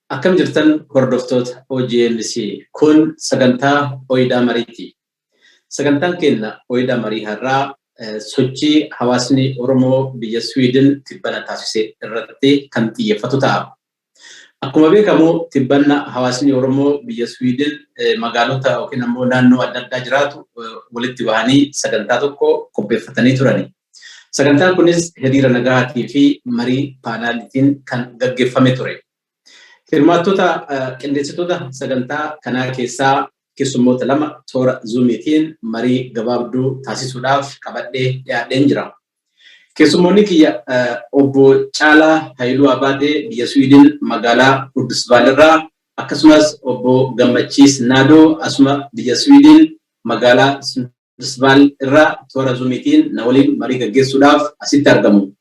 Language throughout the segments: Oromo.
Akkam jirtan hordoftoota OGNC kun sagantaa Oyidaa Mariiti. Sagantaan keenya Oyidaa Marii har'aa sochii hawaasni Oromoo biyya Sweden tibbana taasise irratti kan xiyyeeffatu ta'a. Akkuma beekamu tibbanna hawaasni Oromoo biyya Sweden magaalota yookiin ammoo naannoo adda addaa jiraatu walitti bahanii sagantaa tokko qopheeffatanii turani. Sagantaan kunis hiriira nagaatii fi marii paanaalitiin kan gaggeeffame ture. Hirmaattota qindeessitoota sagantaa kanaa keessaa keessummoota lama toora Zoomiitiin marii gabaabduu taasisuudhaaf qabadhee dhiyaadheen jira. Keessummoonni kiyya obbo Caalaa Haayiluu Abaatee biyya Sweden magaalaa Huddisvaal irraa akkasumas obbo Gammachiis Naadoo asuma biyya Sweden magaalaa Huddisvaal irraa toora Zoomiitiin na waliin marii gaggeessuudhaaf asitti argamu.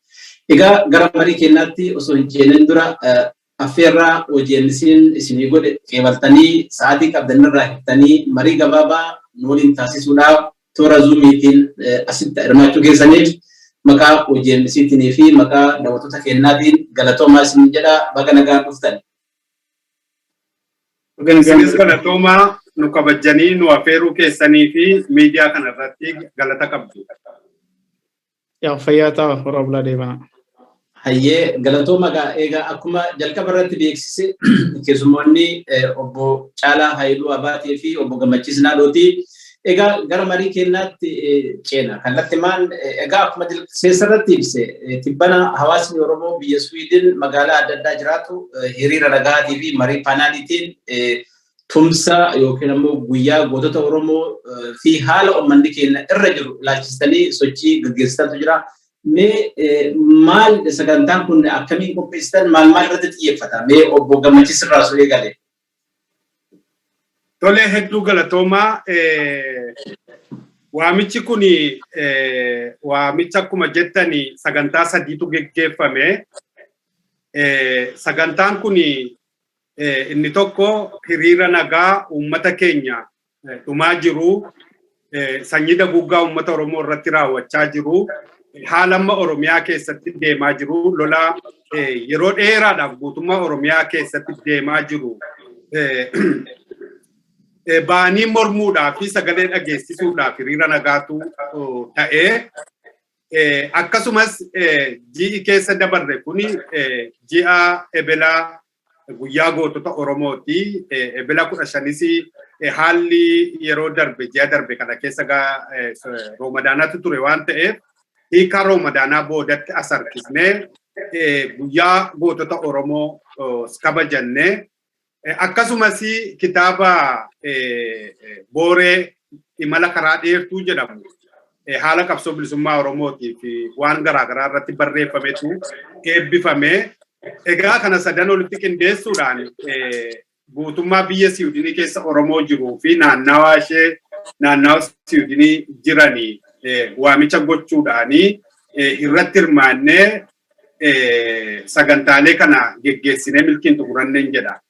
Egaa gara marii keenyaatti osoo hin ceenen dura affeerraa OGNC'n isinii godhe qeebaltanii sa'aatii qabdanirraa hiftanii marii gabaabaa nu waliin taasisuudhaaf toora Zoomiitiin asitti hirmaachuu keessaniif maqaa OGNC'tiin fi maqaa daawwattoota keenyaatiin galatoomaa isin jedha baga nagaan dhuftan. Isinis galatoomaa nu kabajanii nu affeeruu keessanii fi miidiyaa kanarratti galata qabdu. Yaa fayyaa ta'a horaa bulaa deebanaa. Hayyee galatooma egaa akkuma jalqaba irratti beeksise keessummoonni obbo Caalaa Haayiluu Abaatee fi obbo Gammachiis Naadooti. Egaa gara marii keenyaatti ceena. Kallattimaan egaa akkuma seessarratti ibse tibbana hawaasni Oromoo biyya Sweden magaalaa adda addaa jiraatu hiriira nagaatii fi marii paanaaliitiin tumsa yookiin ammoo guyyaa gootota Oromoo fi haala uummanni keenya irra jiru ilaalchistanii sochii gaggeessitantu jira. Maal sagantaan kun akkamiin qopheessitan maal irratti xiyyeeffata? Obbo Gammachiis irraa osoo eegale. Tole hedduu galatoomaa. Waamichi kun waamicha akkuma jettani sagantaa sadiitu geggeeffame. Sagantaan kun inni tokko hiriira nagaa uummata keenya dhumaa jiru sanyii duguuggaa uummata Oromoo irratti raawwachaa jiru. Haala amma Oromiyaa keessatti deemaa jiru lola yeroo dheeraadhaaf guutummaa Oromiyaa keessatti deemaa jiru. Baanii mormuudhaaf fi sagalee dhageessisuudhaaf hiriira nagaatu ta'ee akkasumas ji'i keessa dabarre kun ji'a ebelaa guyyaa gootota Oromooti. Ebela 15 haalli yeroo darbe ji'a darbe kana keessa Roomadaanaatu ture waan ta'eef hiika Roomadaanaa boodatti as harkisnee guyyaa gootota Oromoo kabajannee akkasumas kitaaba Booree imala karaa dheertuu jedhamu haala qabsoo bilisummaa Oromootiif waan garaagaraa irratti barreeffametu eebbifame. Egaa kana sadan walitti qindeessuudhaan guutummaa biyya Siwiidinii keessa Oromoo jiruu fi naannawaa ishee naannawaa Siwiidinii jiranii waamicha gochuudhaanii irratti hirmaannee sagantaalee kana geggeessinee milkiin xumuranneen jedha.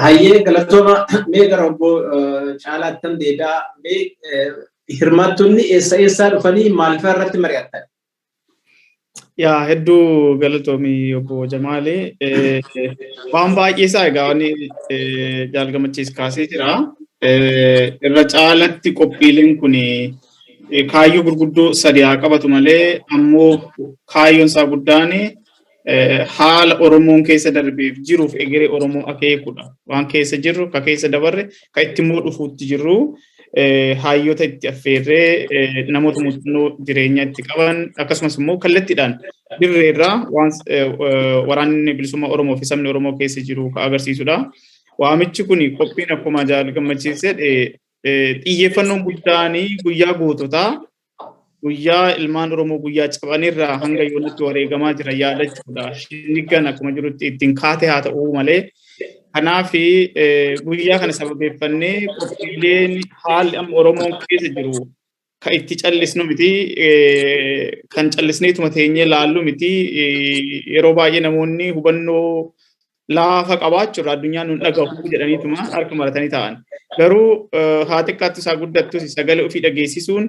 Hayyee galatooma gara obbo Caalaattan deedaa hirmaattonni eessaa dhufanii maal fa'aa irratti mari'attan? Yaa hedduu galatoomii obbo Jamaalee. Waan baay'ee isaa egaa wanni Jaal Gammachiis kaasee jira. Irra caalatti qophiileen kun kaayyoo gurguddoo sadii haa qabatu malee ammoo kaayyoon isaa guddaan haala Oromoon keessa darbeef jiruuf egeree Oromoo akeekudha. Waan keessa jirru ka keessa dabarre ka itti immoo dhufuutti jirru hayyoota itti affeerree namoota muuxannoo jireenya itti qaban akkasumas immoo kallattiidhaan dirreerraa waan waraanni bilisummaa Oromoo fi sabni Oromoo keessa jiru ka agarsiisudha. Waamichi kun qophiin akkuma Jaal Gammachiis jedhe xiyyeeffannoon guddaan guyyaa goototaa guyyaa ilmaan Oromoo guyyaa cabanirraa hanga yoonatti wareegamaa jiran yaadachuudha. Shinnigan akkuma jirutti ittiin kaate haa ta'uu malee kanaaf guyyaa kana sababeeffannee qophiileen haalli amma Oromoon keessa jiru kan itti callisnu miti kan callisneetuma teenyee laallu miti yeroo baay'ee namoonni hubannoo laafa qabaachuudha addunyaan nun dhagahu jedhaniituma harka maratanii ta'an. Garuu haa xiqqaattu isaa guddattus sagalee ofii dhageessisuun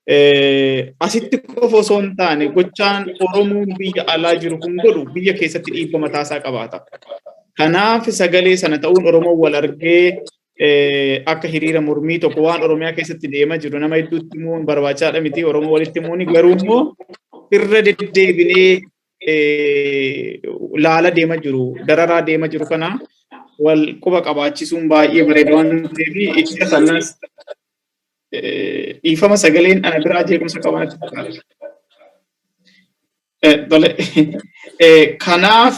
asitti qofa osoo hin taane gochaan Oromoon biyya alaa jiru kun godhu biyya keessatti dhiibbaa mataasaa qabaata. Kanaaf sagalee sana ta'uun Oromoon wal argee akka hiriira mormii tokko waan Oromiyaa keessatti deemaa jiru nama hedduutti himuun barbaachisaadha miti. Oromoo walitti himuun garuu immoo irra deddeebinee laala deemaa jiru, dararaa deemaa jiru kana wal quba qabaachisuun baay'ee bareeda waan ta'eef itti sanas dhiifama sagaleen ana biraa jeequmsa qabanatti fakkaata. Kanaaf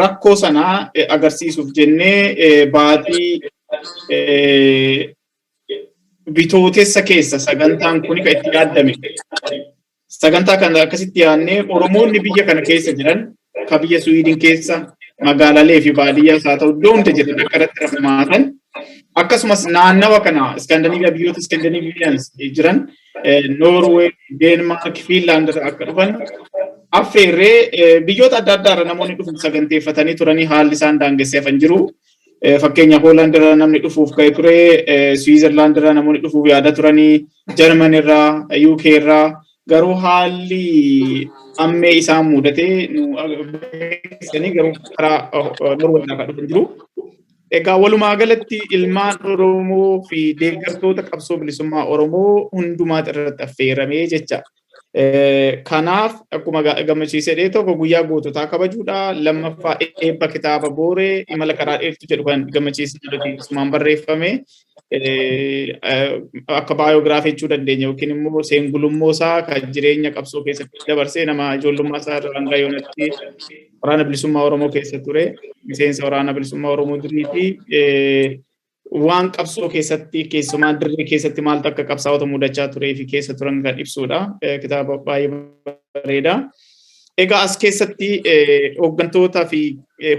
rakkoo sanaa agarsiisuuf jennee baatii bitootessa keessa sagantaan kun kan itti yaadame. Sagantaa kana akkasitti yaadnee Oromoonni biyya kana keessa jiran kan biyya Suwiidin keessa magaalaalee fi baadiyyaas haa ta'u iddoo hunda jiran akka irratti hirmaatan akkasumas naannawa kana Iskandinaviyaa biyyoota Iskandinaviyaans jiran Noorweey, Deenmaark, Fiinlaand irraa akka dhufan affeerree biyyoota adda addaa irraa namoonni dhufuuf saganteeffatanii turanii haalli isaan daangessee hafan jiru. Fakkeenyaaf Hoolaand irraa namni dhufuuf ka'e ture, Swiizerlaand irraa namoonni dhufuuf yaada turanii, Jarman irraa, UK irraa garuu haalli ammee isaan mudatee garuu karaa Noorweey irraa dhufan jiru. Egaa walumaa galatti ilmaan Oromoo fi deeggartoota qabsoo bilisummaa Oromoo hundumaa irratti affeeramee jecha. Kanaaf akkuma gammachiisee tokko guyyaa goototaa kabajuudha. Lammaffaa eebba kitaaba Booree imala karaa dheertuu jedhu kan gammachiisee bilisummaan barreeffame. Akka baayogiraafii jechuu dandeenya yookiin immoo seengulummoo isaa kan jireenya qabsoo keessatti dabarsee nama ijoollummaa isaa irraa hanga yoonatti waraana bilisummaa Oromoo keessa ture. Miseensa waraana bilisummaa Oromoo durii fi waan qabsoo keessatti keessumaa dirree keessatti maaltu akka qabsaa'ota mudachaa turee fi keessa turan kan ibsudha. Kitaaba baay'ee bareeda. Egaa as keessatti hooggantoota fi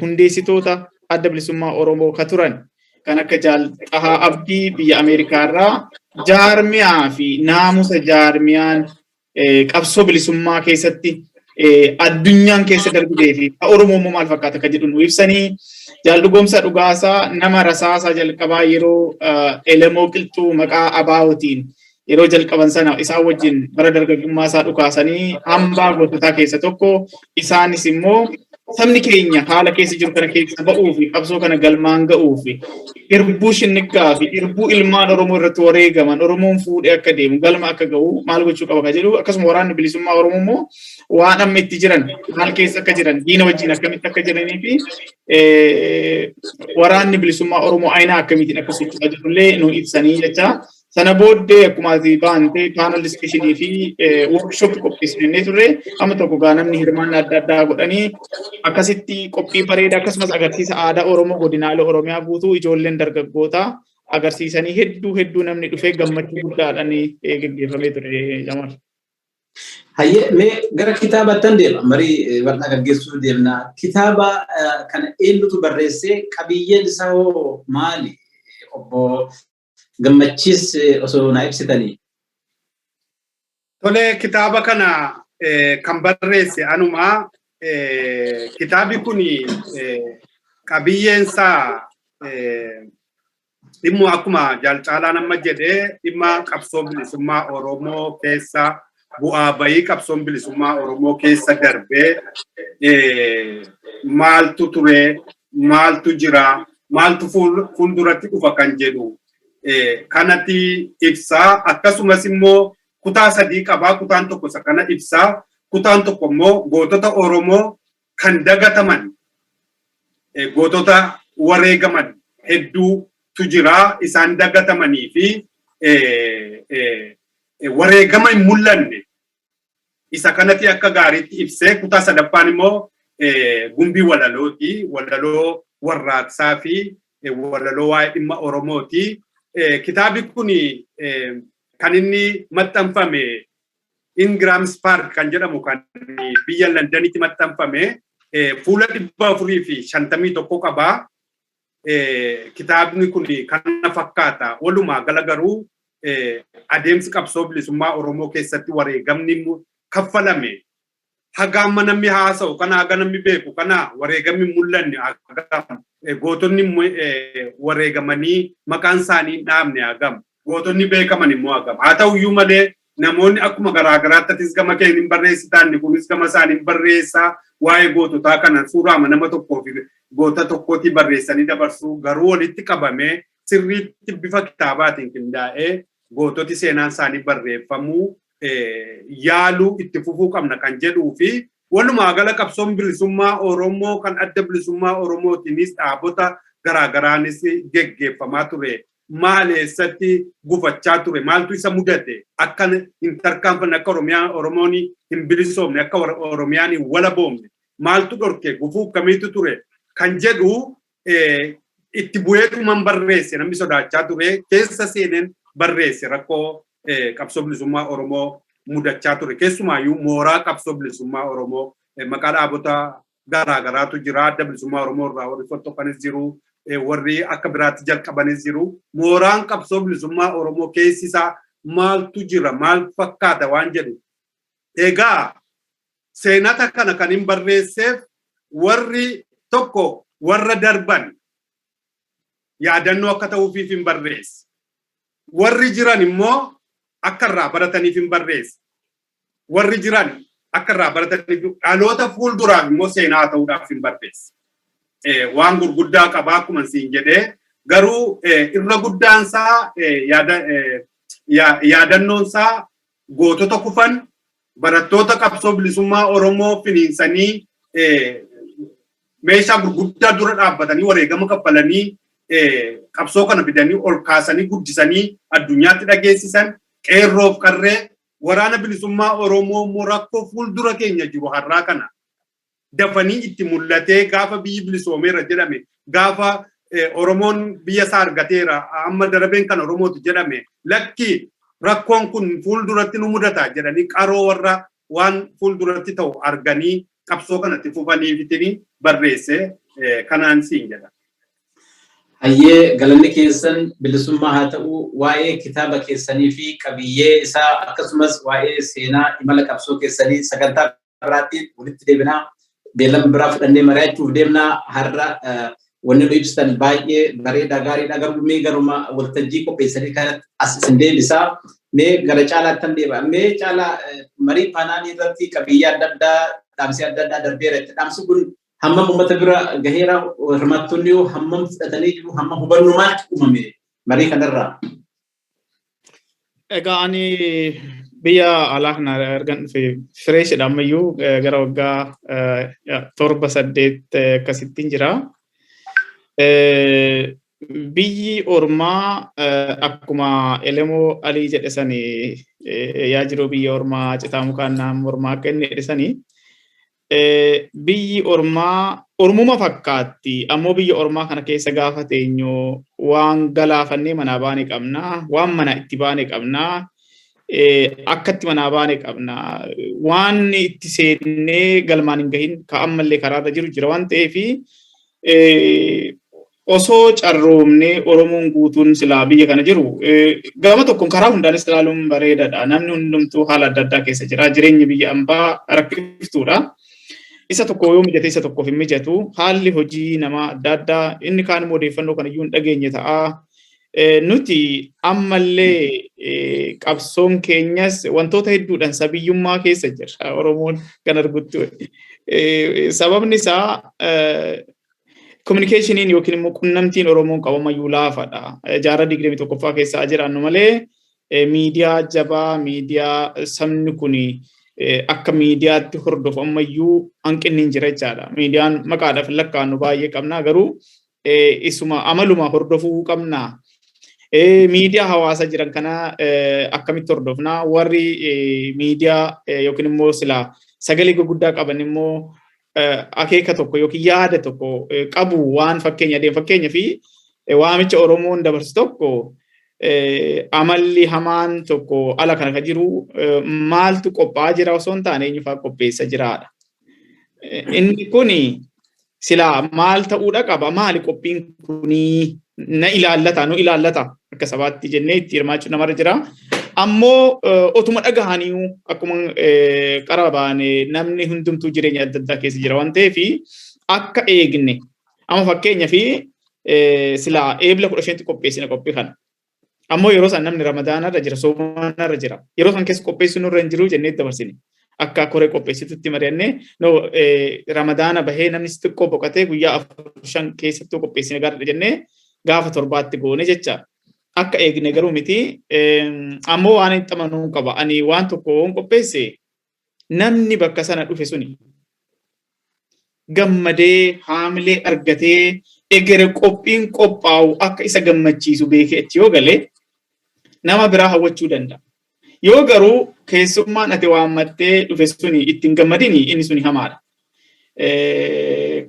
hundeessitoota adda bilisummaa Oromoo ka turan kan akka Jaal Xahaa Abdii biyya Ameerikaa irraa jaarmiyaa fi naamusa jaarmiyaan qabsoo bilisummaa keessatti addunyaan keessa darbitee fi Oromoo maal fakkaata kan jedhu nu ibsanii. Jaal Dhugoomsaa Dhugaasaa nama rasaasaa jalqabaa yeroo Elemoo Qilxuu maqaa Abaawootiin yeroo jalqaban sana isaan wajjin bara dargaggummaa isaa dhukaasanii hambaa goototaa keessa tokko. Isaanis immoo sabni keenya haala keessa jiru kana keessa ba'uu fi qabsoo kana galmaan ga'uu fi irbuu shinnigaa fi irbuu ilmaan Oromoo irratti wareegaman Oromoon fuudhee akka deemu galma akka ga'u maal gochuu qaba kan jedhu. Akkasuma waraanni bilisummaa Oromoo immoo waan amma itti jiran maal keessa akka jiran diina wajjin akkamitti akka jiranii fi waraanni bilisummaa Oromoo ayinaa akkamiitiin akka socho'aa jirullee nu ibsanii jecha. Sana booddee akkuma ati baante paanel discussionii fi workshop qopheessinee turre amma tokko gaa namni hirmaannaa adda addaa godhanii akkasitti qophii bareedaa akkasumas agarsiisa aadaa Oromoo godinaalee Oromiyaa guutuu ijoolleen dargaggoota agarsiisanii hedduu namni dhufee gammachuu guddaadhaan gaggeeffamee ture Jamal. Hayyee mee gara kitaabaatti deema marii bal'aa gaggeessuu deemna. Kitaaba kana eenyutu barreessee qabiyyeen isaa hoo maali? Obbo Gammachiis osoo na ibsitanii. Tole kitaaba kana kan barreesse anuma kitaabi kun qabiyyeen isaa dhimma akkuma Jaal Caalaan amma jedhee dhimma qabsoo bilisummaa Oromoo keessa bu'aa bayii qabsoon bilisummaa Oromoo keessa darbee maaltu ture maaltu jira maaltu fuulduratti dhufa kan jedhu kanatti ibsaa. Akkasumas immoo kutaa sadii qabaa. Kutaan tokko isa kana ibsaa. Kutaan tokko immoo gootota Oromoo kan dagataman gootota wareegaman hedduutu jira. Isaan dagatamanii fi wareegama hin mul'anne isa kanatti akka gaariitti ibsee. Kutaa sadaffaan immoo gumbii walalooti. Walaloo warraaqsaa fi walaloo waa'ee dhimma Oromooti. Kitaabi kun kan inni maxxanfame Ingrams Park kan jedhamu kan biyya Londonitti maxxanfame fuula 451 qaba. Kitaabni kun kana fakkaata. Walumaa gala garuu adeemsi qabsoo bilisummaa Oromoo keessatti wareegamni kaffalame haga amma namni haasa'u kana haga namni beeku kana wareegamni mul'anne hagam gootonni wareegamanii maqaan isaanii dhaabne hagam gootonni beekaman immoo hagam. Haa ta'uyyuu malee namoonni akkuma garaagaraattis gama keenya hin barreessitaan kunis gama isaanii hin barreessaa waa'ee goototaa kana suuraa nama tokkoo fi goota tokkooti barreessanii dabarsuu garuu walitti qabamee sirriitti bifa kitaabaatiin qindaa'ee goototi seenaan isaanii barreeffamuu yaaluu itti fufuu qabna kan jedhuu fi walumaa gala qabsoon bilisummaa Oromoo kan adda bilisummaa Oromootiinis dhaabota garaagaraanis geggeeffamaa ture. Maal eessatti gufachaa ture maaltu isa mudate akka hin tarkaanfanne akka Oromoon hin bilisoomne akka Oromiyaan hin walaboomne maaltu dhorke gufuu kamiitu ture kan jedhu itti bu'eetumaan barreesse namni sodaachaa ture keessa seeneen barreesse rakkoo qabsoo bilisummaa Oromoo mudachaa ture keessumaayyuu mooraa qabsoo bilisummaa Oromoo maqaa dhaabota garaagaraatu jira adda bilisummaa Oromoo irraa warri fottoqanis jiru warri akka biraatti jalqabanis jiru mooraan qabsoo bilisummaa Oromoo keessisaa maaltu jira maal fakkaata waan jedhu egaa seenata kana kan hin barreesseef warri tokko warra darban yaadannoo akka ta'uufiif hin barreesse warri jiran immoo akka irraa barataniif hin barreesse warri jiran akka irraa barataniif dhaloota fuulduraaf immoo seenaa ta'uudhaaf hin barreesse. Waan gurguddaa qabaa akkuma siin jedhee garuu irra guddaansaa yaadannoonsaa gootota kufan barattoota qabsoo bilisummaa Oromoo finiinsanii meeshaa gurguddaa dura dhaabbatanii wareegama kaffalanii qabsoo kana fidanii ol kaasanii guddisanii addunyaatti dhageessisan qeerroof qarree waraana bilisummaa Oromoo rakkoo fuuldura keenya jiru har'aa kana dafanii itti mul'atee gaafa biyyi bilisoomeera jedhame gaafa Oromoon biyya isaa argateera amma darabeen kan Oromooti jedhame lakki rakkoon kun fuulduratti nu mudata jedhanii qaroo warra waan fuulduratti ta'u arganii qabsoo kanatti fufanii fitanii barreesse kanaan siin jedha. Hayyee galanni keessan bilisummaa haa ta'u waa'ee kitaaba keessanii fi qabiyyee isaa akkasumas waa'ee seenaa imala qabsoo keessanii sagantaa biraatti walitti deebinaa beelam biraa fudhannee mari'achuuf deemnaa har'a wanni nu ibsitan baay'ee bareedaa gaariidha garuu mee garuma waltajjii qopheessanii kanatti as isin deebisaa mee gara caalaatti hin deebi'a mee caalaa marii paanaanii irratti qabiyyee adda addaa dhaamsii adda addaa darbeera itti dhaamsi kun hammam uummata bira gaheera hirmaattonni yoo hammam fudhatanii jiru hammam hubannoo maaltu uumame marii kanarraa. Egaa ani biyya alaa kana argan dhufe fireeshidha ammayyuu gara waggaa 7-8 akkasittiin jira. Biyyi ormaa akkuma Elemoo Alii jedhe sani yaa jiru biyya ormaa citaa mukaan naam ormaa akka inni jedhe sani biyyi ormuma fakkaatti ammoo biyya ormaa kana keessa gaafa teenyu waan galaafannee manaa baane qabna waan mana itti baane qabna akkatti manaa baane qabna waan itti seennee galmaan hin gahin ka ammallee karaarra jiru jira waan ta'eefi osoo carroomnee Oromoon guutuun silaa biyya kana jiru gama tokkoon karaa hundaanis ilaaluun bareedaadha namni hundumtuu haala adda addaa keessa jira jireenyi biyya ambaa rakkiftuudha. Isa tokko yoo mijate isa tokkoof hin mijatu haalli hojii nama adda addaa inni kaan odeeffannoo kana iyyuu hin dhageenye ta'a. Nuti ammallee qabsoon keenyas wantoota hedduudhaan sabiyyummaa keessa jira Oromoon kan arguttu. Sababni isaa communicationin yookiin immoo qunnamtiin Oromoon qabamayyuu laafadha. Jaarraa 21ffaa keessa jiraannu malee miidiyaa jabaa miidiyaa sabni kuni akka miidiyaatti hordofu ammayyuu hanqinni hin jira jechaadha. Miidiyaan maqaadhaaf lakkaa'annu baay'ee qabna garuu isuma amaluma hordofuu qabna. Miidiyaa hawaasa jiran kana akkamitti hordofna warri miidiyaa yookiin immoo silaa sagalee gurguddaa qaban immoo akeeka tokko yookiin yaada tokko qabu waan fakkeenya fi waamicha Oromoon dabarsu tokko amalli hamaan tokko ala kana kan jiru maaltu qophaa'aa jira osoo hin taane eenyufaa qopheessa jiraadha. Inni kuni silaa maal ta'uudha qaba maali qophiin kunii na ilaallata nu ilaallata akka sabaatti jennee itti hirmaachuun namarra jira. Ammoo otuma dhagahanii akkuma qarabaane namni hundumtuu jireenya adda addaa keessa jira waan ta'eef akka eegne amma fakkeenya fi silaa eebla 15 qopheessina qophii kana. Ammoo yeroo san namni Ramadaana irra jira, Soomaana irra jira. Yeroo san keessa qopheessuun irra hin jiru jennee dabarsine. Akka koree qopheessitutti mari'annee Ramadaana bahee namni xiqqoo boqotee guyyaa 4-5 keessattuu qopheessine gaariidha jennee gaafa 7tti goone jecha. Akka eegne garuu miti. Ammoo waan hin xamanuu qaba. Ani waan tokko waan qopheesse namni bakka sana dhufe suni gammadee haamilee argatee egere qophiin qophaa'u akka isa gammachiisu beekee achi yoo galee nama biraa hawwachuu danda'a. Yoo garuu keessummaan ati waammattee dhufe suni ittiin gammadini inni suni hamaadha.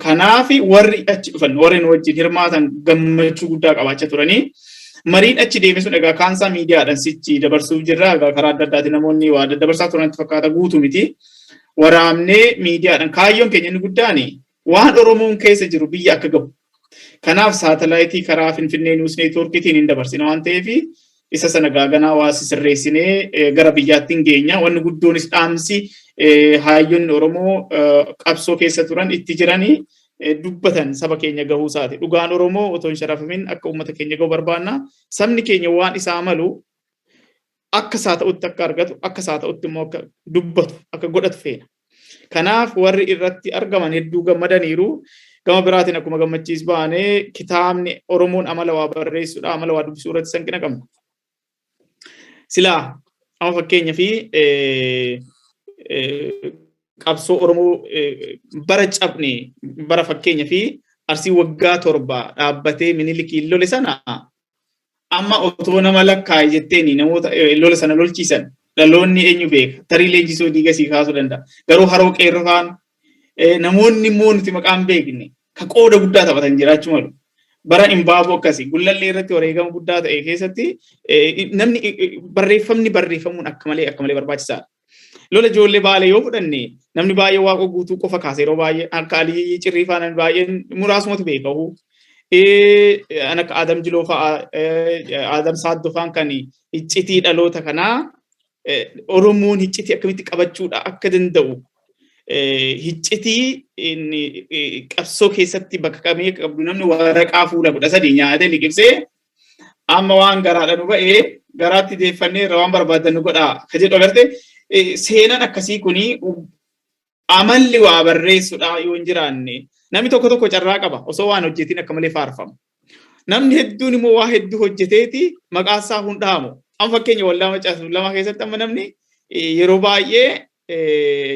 Kanaaf warri achi dhufan warreen wajjin hirmaatan gammachuu guddaa qabaachaa turanii mariin achi deeme sun egaa kaansaa miidiyaadhaan sichi dabarsuuf jirra. Egaa karaa adda addaatiin namoonni waa dabarsaa turanitti fakkaata guutuu miti. Waraabnee miidiyaadhaan kaayyoon keenya inni guddaan waan Oromoon keessa jiru biyya akka gahu. Kanaaf saatalaayitii karaa Finfinnee Niwus Neetwoorkiitiin hin dabarsina waan ta'eef isa sana gaaganaa waasi sirreessinee gara biyyaatti hin geenya. Wanni guddoonis dhaamsi hayyoonni Oromoo qabsoo keessa turan itti jiranii dubbatan saba keenya gahuu isaati. Dhugaan Oromoo otoo hin sharafamin akka uummata keenya gahu barbaanna. Sabni keenya waan isaa malu akka isaa ta'utti akka argatu, akka isaa ta'utti immoo akka dubbatu, akka godhatu feena. Kanaaf warri irratti argaman hedduu gammadaniiru. Gama biraatiin akkuma gammachiis baanee kitaabni Oromoon amala waa barreessuudha, amala waa dubbisuu irratti hanqina qabna. Silaa amma fakkeenyaa fi qabsoo Oromoo bara cabne bara fakkeenyaa fi Arsii waggaa 7 dhaabbatee Minilikii lole sana amma otoo nama lakkaa'e jetteeni namoota lola sana lolchiisan dhaloonni eenyu beeka tarii leenjisoo diigasii kaasuu danda'a. Garuu haroo qeerrofaan namoonni immoo nuti maqaan beekne ka qooda guddaa taphatan jiraachuu malu. Bara Imbaaboo akkasii gullallee irratti wareegama guddaa ta'e keessatti namni barreeffamni barreeffamuun akka malee barbaachisaadha. Lola ijoollee Baalee yoo fudhanne namni baay'ee Waaqoo guutuu qofa kaase yeroo baay'ee akka Alii Cirriifaa namni baay'een muraasumatu beekamu. Akka Adam Jiloo fa'a Adam Saaddoo fa'aan kan iccitii dhaloota kanaa Oromoon iccitii akkamitti qabachuudha akka danda'u iccitii qabsoo keessatti bakka kamii qabdu namni waraqaa fuula 13 nyaatee liqimsee amma waan garaadha nu ba'ee garaatti deeffannee waan barbaadan nu godhaa ka jedhu agarte seenaan akkasii kuni amalli waa barreessuudha yoo hin jiraanne namni tokko carraa qaba osoo waan hojjetiin akka malee faarfamu. Namni hedduun immoo waa hedduu hojjeteeti maqaa isaa hundaamu. Amma fakkeenya waldaa Maccaaftuu lama keessatti amma namni yeroo baay'ee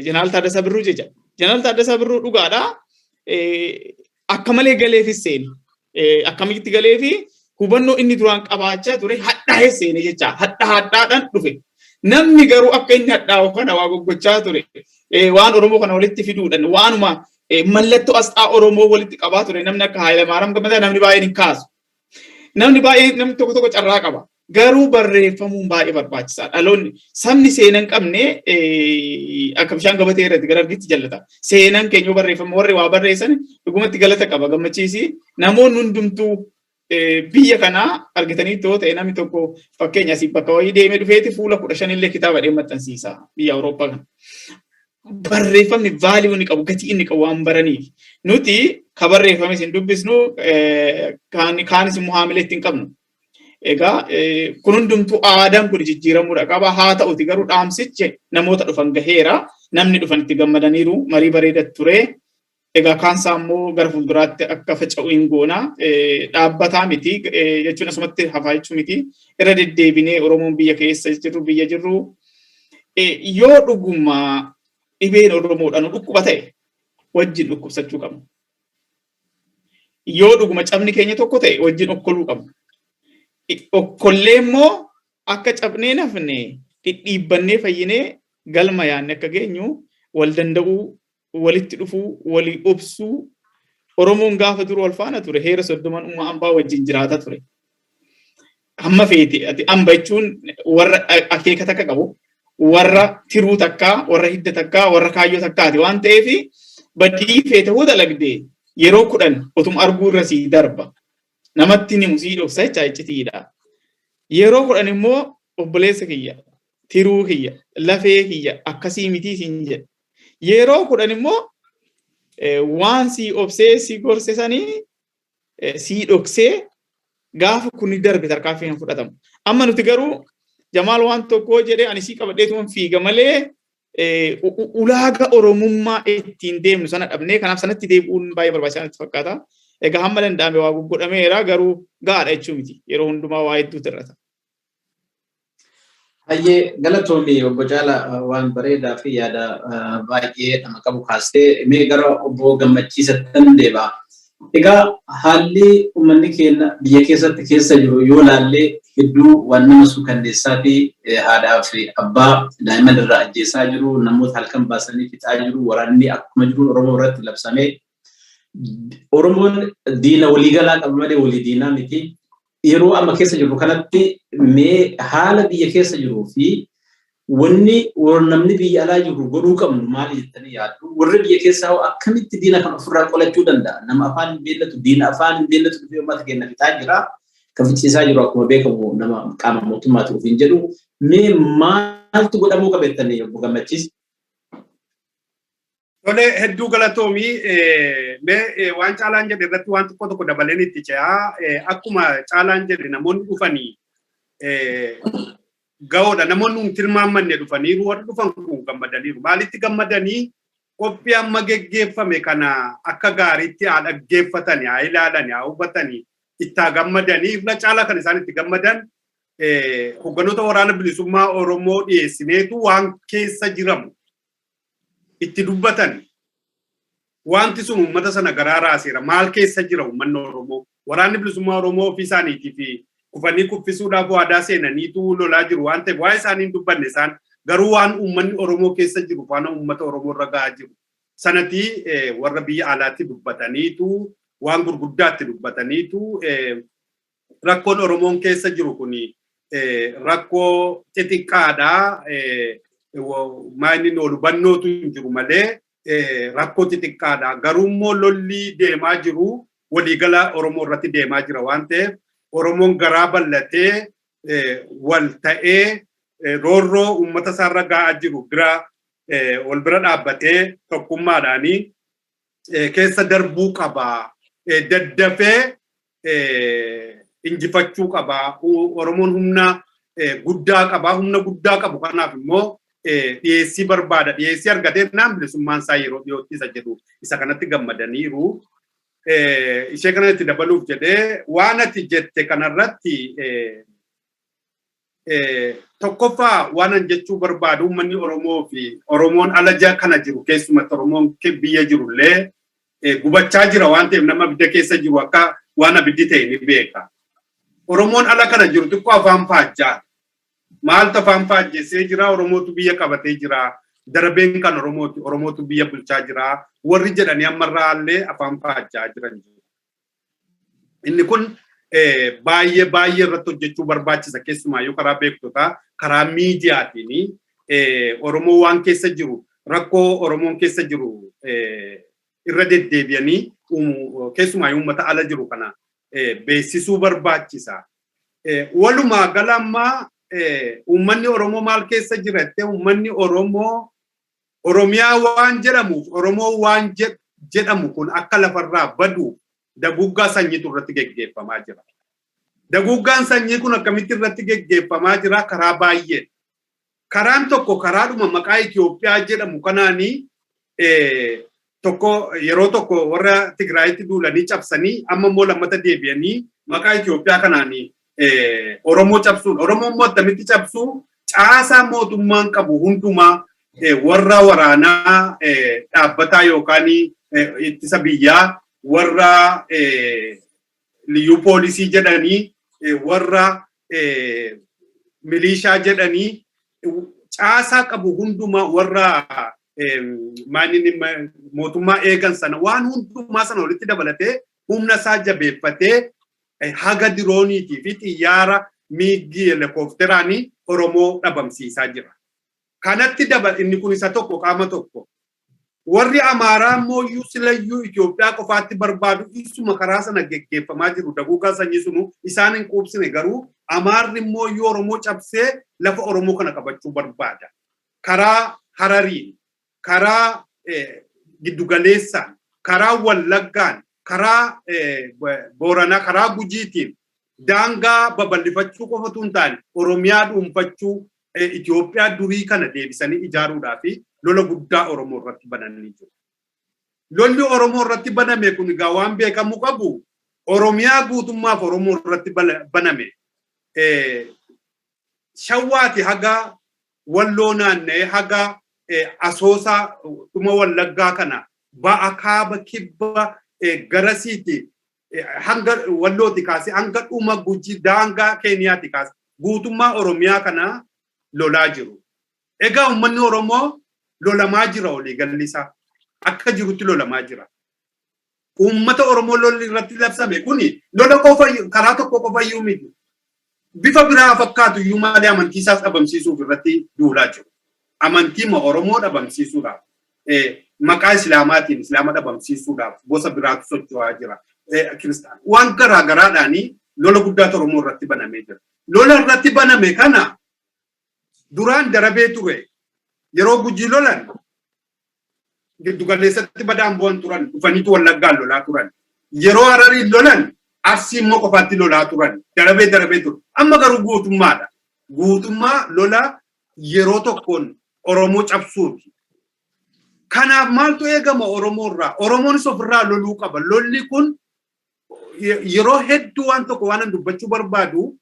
Jeneraal Taaddasaa Birruu jecha. Jeneraal Taaddasaa Birruu dhugaadha. Akka malee galeefis seeni. Akkamitti galeefi hubannoo inni duraan qabaachaa ture hadhaa'ee seene jecha. Hadhaadhaan dhufe. Namni garuu akka inni hadhaa'u kana waa goggochaa ture. Waan Oromoo kana walitti fiduudhaan waanuma mallattoo asxaa Oromoo walitti qabaa ture namni akka Hayilamaariyaam Gammadaa namni baay'een hin kaasu. Namni baay'een namni tokko carraa qaba. Garuu barreeffamuun baay'ee barbaachisaadha. Dhaloonni sabni seenaa hin qabne akka bishaan gabatee irratti gara argitti jallata. Seenaan keenya barreeffamu warri waa barreessan dhugumatti galata qaba gammachiisi. Namoonni hundumtuu biyya kanaa argitanii ta'e namni tokko fakkeenya asii bakka wayii deemee dhufeeti fuula 15 illee kitaaba dhee maxxansiisa biyya Awurooppaa kana. Barreeffamni vaaliyuu inni qabu gatii inni qabu waan baraniif nuti ka barreeffames hin dubbisnu kaanis immoo haamileetti hin qabnu. Egaa kun hundumtuu aadaan kun jijjiiramuudha qaba haa ta'uti garuu dhaamsichi namoota dhufan gaheera namni dhufan itti gammadaniiru marii bareedaa ture. Egaa kaansaa immoo gara fuulduraatti akka faca'u hin goona dhaabbataa miti jechuun asumatti hafaa jechuu miti irra deddeebinee Oromoon biyya keessa jirru biyya jirru yoo dhuguma dhibeen Oromoodhaan dhukkuba ta'e wajjin dhukkubsachuu qabna. Yoo dhuguma cabni keenya tokko ta'e wajjin okkoluu qabna. Okkollee immoo akka cabnee nafne dhidhiibbannee fayyinee galma yaanne akka geenyu wal danda'uu walitti dhufuu walii obsuu Oromoon gaafa dura wal faana ture heera 30 hambaa wajjin jiraata ture. Hamma feeti ati hamba jechuun warra akeeka takka qabu warra tiruu takkaa warra hidda takkaa warra kaayyoo takkaati waan ta'eef badii feete hoo dalagdee yeroo 10 otuma arguu irra sii darba. Namatti ni musii dhoksa jecha iccitiidha. Yeroo 10 immoo obboleessa kiyya, tiruu kiyya, lafee kiyya akkasii mitii siin jedha. Yeroo 10 immoo waan sii obsee sii gorse sanii sii dhoksee gaafa kuni darbe tarkaanfiin fudhatamu. Amma nuti garuu Jamaal waan tokko jedhee ani sii qabadheetuman fiiga malee ulaaga Oromummaa ittiin deemnu sana dhabnee kanaaf sanatti deebi'uun baay'ee barbaachisaa natti fakkaata. Egaa hamma danda'ame waa guggodhameera garuu gaadha jechuu miti. Yeroo hundumaa waa hedduutu irrata. Hayyee galatoomii obbo Caalaa waan bareedaa fi yaada baay'ee nama qabu kaastee mee gara obbo Gammachiisatti deebi'a. Egaa haalli uummanni keenya biyya keessatti keessa jiru yoo laallee hedduu waan nama suukanneessaa fi haadhaa fi abbaa daa'imman irraa ajjeesaa jiru, namoota halkan baasanii fixaa jiru, waraanni akkuma jiru Oromoo irratti labsamee Oromoon diina waliigalaa qaba malee walii diinaa miti. Yeroo amma keessa jiru kanatti mee haala biyya keessa jiruu fi wanni namni biyya alaa jiru godhuu qabnu maali jettanii yaaddu? Warri biyya keessaa akkamitti diina kan ofirraa qolachuu danda'a? Nama afaan hin beellatu, diina afaan hin beellatu dhufee uummata keenya fixaa jira. Kan fixiisaa jiru akkuma beekamu nama qaama mootummaatu ofiin jedhu. Mee maaltu godhamuu qaba jettanii obbo Gammachiis? Tole hedduu galatoomii mee waan Caalaan jedhe irratti waan tokko dabaleen itti ce'aa akkuma Caalaan jedhe namoonni dhufanii gahoodha namoonni tilmaammanne dhufaniiru warri dhufan kun gammadaniiru maalitti gammadanii qophii amma geggeeffame kana akka gaariitti haa dhaggeeffatanii haa ilaalanii haa hubatanii itti haa gammadanii irra caalaa kan isaan itti gammadan hogganoota waraana bilisummaa Oromoo dhiyeessineetu waan keessa jiramu itti dubbatan wanti sun uummata sana garaa raaseera maal keessa jira uummanni Oromoo waraanni bilisummaa Oromoo ofii isaaniitii fi kufanii kuffisuudhaaf waadaa seenaniitu lolaa jiru waan ta'eef waa'ee isaanii dubbanne isaan garuu waan uummanni Oromoo keessa jiru faana uummata Oromoo irra gahaa jiru sanatti warra biyya alaatti dubbataniitu waan gurguddaatti dubbataniitu rakkoon Oromoon keessa jiru kuni rakkoo xixiqqaadha maayini hubannootu hin jiru malee rakkoo xixiqqaadha garuu immoo lolli deemaa jiru waliigala Oromoo irratti deemaa jira waan ta'eef Oromoon garaa bal'atee wal ta'ee roorroo uummata isaarra gahaa jiru bira wal bira dhaabbatee tokkummaadhaanii keessa darbuu qaba daddafee injifachuu qaba Oromoon humna guddaa qaba humna guddaa qabu kanaaf immoo dhiyeessii barbaada dhiyeessii argatee naan bilisummaan isaa yeroo dhiyootti isa jedhu isa kanatti gammadaniiru ishee kanatti dabaluuf jedhee waan ati jette kanarratti tokkoffaa waan jechuu barbaadu uummanni Oromoo fi Oromoon ala kana jiru keessumatti Oromoon biyya jirullee gubachaa jira waan ta'eef nama bidda keessa jiru akka waan abiddi ta'e ni beeka. Oromoon ala kana jiru xiqqoo afaan faajjaa maaltu afaan faajjessee jira Oromootu biyya qabatee jira darbeen kan Oromootu biyya bulchaa jira warri jedhanii ammarraa illee afaan faajjaa jiran jiru. Inni kun baay'ee irratti hojjechuu barbaachisa keessumaa yoo karaa beektotaa karaa miidiyaatiin Oromoo waan keessa jiru rakkoo Oromoon keessa jiru irra deddeebi'anii keessumaa uummata ala jiru kana beeksisuu barbaachisa. Walumaa galammaa uummanni Oromoo maal keessa jiratte uummanni Oromoo Oromiyaa waan jedhamuuf Oromoo waan jedhamu kun akka lafarraa badu daguggaa sanyiitu irratti geggeeffamaa jira. Daguggaan sanyii kun akkamitti irratti geggeeffamaa jira karaa baay'ee. Karaan tokko karaadhuma maqaa Itoophiyaa jedhamu kanaanii tokko yeroo tokko warra Tigraayitti duulanii cabsanii amma immoo lammata deebi'anii maqaa Itoophiyaa kanaanii Oromoo cabsuun Oromoo immoo akkamitti cabsuu caasaa mootummaan qabu hundumaa warra waraanaa dhaabbataa yookaan ittisa biyyaa warra liyyuu poolisii jedhanii warra milishaa jedhanii caasaa qabu hundumaa warra mootummaa eegan sana waan hundumaa sana walitti dabalatee humna isaa jabeeffatee haga dirooniitii fi xiyyaara miigii helikoofteraanii Oromoo dhabamsiisaa jira. Kanatti inni kun isa tokko qaama tokko. Warri Amaaraa immoo silayyuu Itoophiyaa qofaatti barbaadu isuma karaa sana geggeeffamaa jiru daguggaa sanyii sunu isaan hin quubsine garuu Amaarri immoo Oromoo cabsee lafa Oromoo kana qabachuu barbaada. Karaa Harariin, karaa Giddugaleessaan, karaa Wallaggaan, karaa Booranaa, karaa Gujiitiin daangaa babal'ifachuu qofatu hin taane Oromiyaa dhuunfachuu Itoophiyaa durii kana deebisanii ijaaruudhaa fi lola guddaa Oromoo irratti bananii jiru. Lolli Oromoo irratti baname kun egaa waan beekamu qabu Oromiyaa guutummaaf Oromoo irratti baname Shawwaati haga Walloo naanna'ee haga Asoosaa dhuma Wallaggaa kana ba'a kaaba kibba garasiiti hanga Wallooti kaasee hanga dhuma Gujii daangaa Keeniyaati kaasee guutummaa Oromiyaa kana lolaa jiru. Egaa uummanni Oromoo lolamaa jira olii gallisaa akka jirutti lolamaa jira. Uummata Oromoo lolli irratti labsame kuni lola qofa karaa tokko qofa iyyuu miti. Bifa biraa fakkaatu iyyuu malee amantii isaas dhabamsiisuuf irratti duulaa jiru. Amantii Oromoo dhabamsiisuudhaaf maqaa Islaamaatiin Islaama dhabamsiisuudhaaf gosa biraatu socho'aa jira. Kiristaan waan garaa garaadhaanii lola guddaa Oromoo irratti banamee jira. Lola irratti baname kana duraan darabee ture yeroo Gujii lolan giddu galeessatti badaan bu'an turan dhufaniitu Wallaggaan lolaa turan. Yeroo Hararii lolan Arsii immoo qofaatti lolaa turan darabee ture. Amma garuu guutummaadha. Guutummaa lola yeroo tokkoon Oromoo cabsuuti. Kanaaf maaltu eegama Oromoo irraa? Oromoonis ofirraa loluu qaba. Lolli kun yeroo hedduu waan tokko waan dubbachuu barbaadu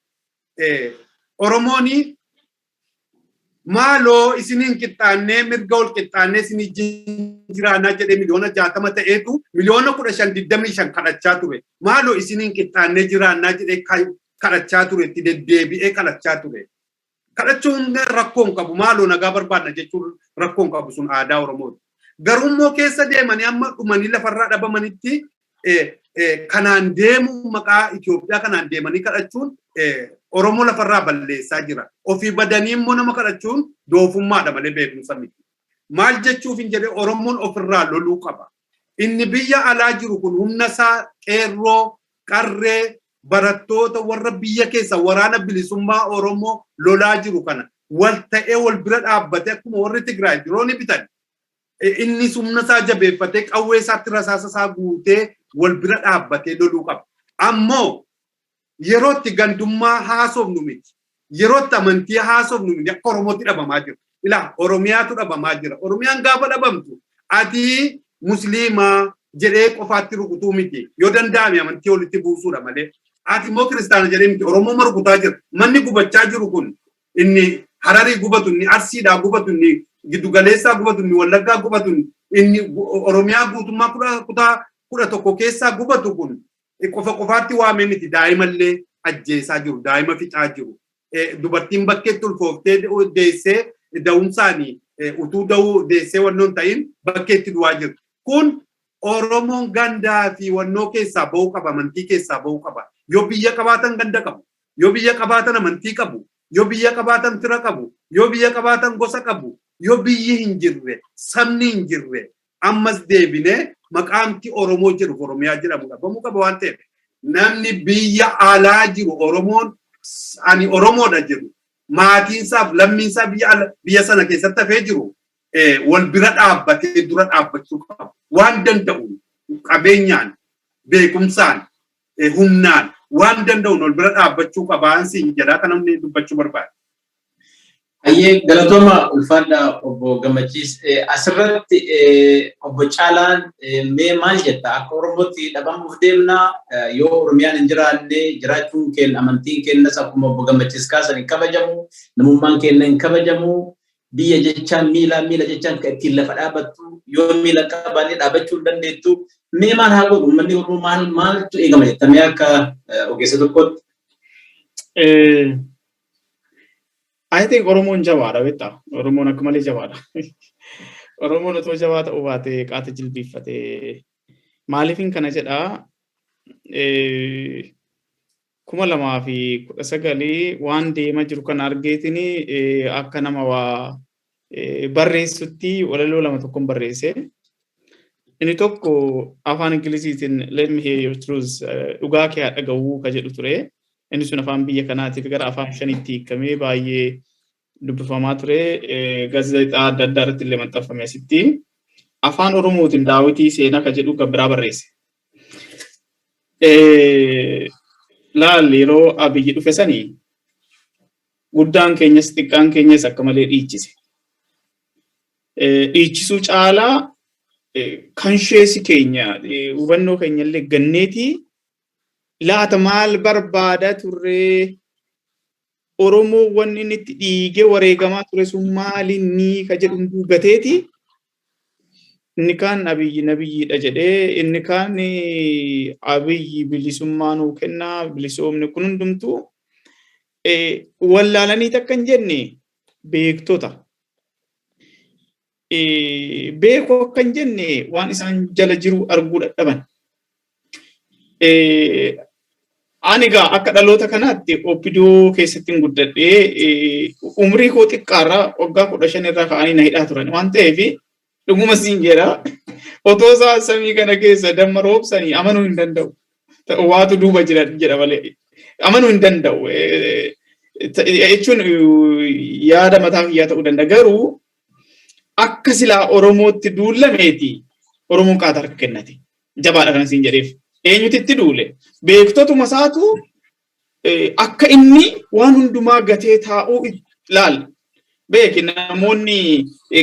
Oromooni maaloo isiniin qixxaannee mirga ol qixxaannee isinii jiraannaa jedhee miliyoona 60 ta'eetu miliyoona 1525 kadhachaa ture. Maaloo isiniin qixxaannee jiraannaa jedhee kadhachaa ture itti deddeebi'ee kadhachaa ture. Kadhachuun rakkoon qabu maaloo nagaa barbaadna jechuun rakkoon qabu sun aadaa Oromooti. Garummoo keessa deemanii amma dhumanii lafarraa dhabamanitti kanaan deemu maqaa Itoophiyaa kanaan deemanii kadhachuun Oromoo lafarraa balleessaa jira. Ofii badanii immoo nama kadhachuun doofummaadha malee beekumsa miti. Maal jechuuf hin jedhee Oromoon ofirraa loluu qaba. Inni biyya alaa jiru kun humna isaa qeerroo, qarree, barattoota warra biyya keessa waraana bilisummaa Oromoo lolaa jiru kana wal ta'ee wal bira dhaabbatee akkuma warri Tigraay dirooni bitan. Inni humna isaa jabeeffatee qawwee isaatti rasaasa isaa guutee wal bira dhaabbatee loluu qaba. Ammoo yeroo itti gandummaa haasofnu miti. Yeroo itti amantii haasofnu miti akka Oromootti dhabamaa jira. Ilaa Oromiyaatu dhabamaa jira. Oromiyaan gaafa dhabamtu ati Musliimaa jedhee qofaatti rukutuu miti. Yoo danda'ame amantii walitti buusuudha malee. Ati immoo kiristaana jedhee miti. Oromoo rukutaa jira. Manni gubachaa jiru kun inni Hararii gubatu, inni Arsiidhaa gubatu, inni Giddugaleessaa gubatu, inni Wallaggaa gubatu, inni Oromiyaa guutummaa kutaa 11 keessaa gubatu kun qofaatti waamee miti. Daa'imallee ajjeesaa jiru. Daa'ima fixaa jiru. Dubartiin bakkeetti ulfooftee deessee da'umsaanii utuu da'uu deessee wannoon ta'in bakkeetti du'aa jiru. Kun Oromoon gandaa fi wannoo keessaa ba'uu qaba. Amantii keessaa ba'uu qaba. Yoo biyya qabaatan ganda qabu. Yoo biyya qabaatan amantii qabu. Yoo biyya qabaatan fira qabu. Yoo biyya qabaatan gosa qabu. Yoo biyyi hin jirre sabni hin jirre ammas deebinee maqaamti Oromoo jedhu Oromiyaa jedhamu dhabamuu qaba waan ta'eef namni biyya alaa jiru Oromoon ani Oromoodha jedhu maatiinsaaf lammiinsaa biyya sana keessatti hafee jiru wal bira dhaabbatee dura dhaabbachuu qaba. Waan danda'u qabeenyaan beekumsaan humnaan waan danda'u wal bira dhaabbachuu qaba. Ansiin jedhaa kan namni dubbachuu barbaada. Ayyee galatooma ulfaadha obbo Gammachiis. Asirratti obbo Caalaan mee maal jetta? Akka Oromootti dhabamuuf deemna yoo Oromiyaan hin jiraanne jiraachuun keenya amantiin keenyas akkuma obbo Gammachiis kaasan hin kabajamu, namummaan keenya hin kabajamu, biyya jechaan miila jechaan kan ittiin lafa dhaabattu yoo miila qabaannee dhaabachuu hin dandeettu. Mee maal haa godhu? Uummanni Oromoo maaltu eegama jettamee akka ogeessa tokkotti? I think Oromoon jabaadha beektaa. Oromoon akka malee jabaadha. Oromoon otoo jabaa ta'uu baate qaata jilbiiffatee maaliifin kana jedhaa 2019 waan deemaa jiru kan argeetini akka nama waa barreessutti walaloo lama tokkoon barreesse. Inni tokko afaan Ingiliziitiin let me hear your truth dhugaa kee dhaga'uu ka jedhu ture. Inni sun afaan biyya kanaatiif gara afaan 5tti hiikamee baay'ee dubbifamaa ture. Gaazexaa adda addaa irratti illee maxxanfame asitti. Afaan Oromootiin Daawitii Seenaa ka jedhu kan biraa barreesse. laal yeroo Abiyyi dhufe sanii guddaan keenyas xiqqaan keenyas akka malee dhiichise. Dhiichisuu caalaa kansheesi keenya hubannoo keenya illee ganneetii laata maal barbaada turree Oromoo wanni inni itti dhiigee wareegamaa ture sun maalinni ka jedhu duugateeti. Inni kaan Abiyyi nabiyyiidha jedhee inni kaan Abiyyi bilisummaa nuu kennaa bilisoomni kun hundumtuu wallaalanii takka hin jenne beektota. Beekoo akka hin jenne waan isaan jala jiru arguu dadhaban. Ani egaa akka dhaloota kanaatti OPDO keessatti hin guddadhee umrii koo xiqqaarraa waggaa 15 irraa ka'anii na hidhaa turan waan ta'eef dhuguma siin jedha otoo isaan samii kana keessa damma roobsanii amanuu hin danda'u. Waatu duuba jira jedha malee amanuu hin danda'u. Jechuun yaada mataa kiyyaa ta'uu danda'a. Garuu akka silaa Oromootti duulameeti Oromoon qaata harka kennate. Jabaadha kan siin jedheef. Eenyuti itti duule? Beektotuma isaatu akka inni waan hundumaa gatee taa'uu ilaala. Beeki namoonni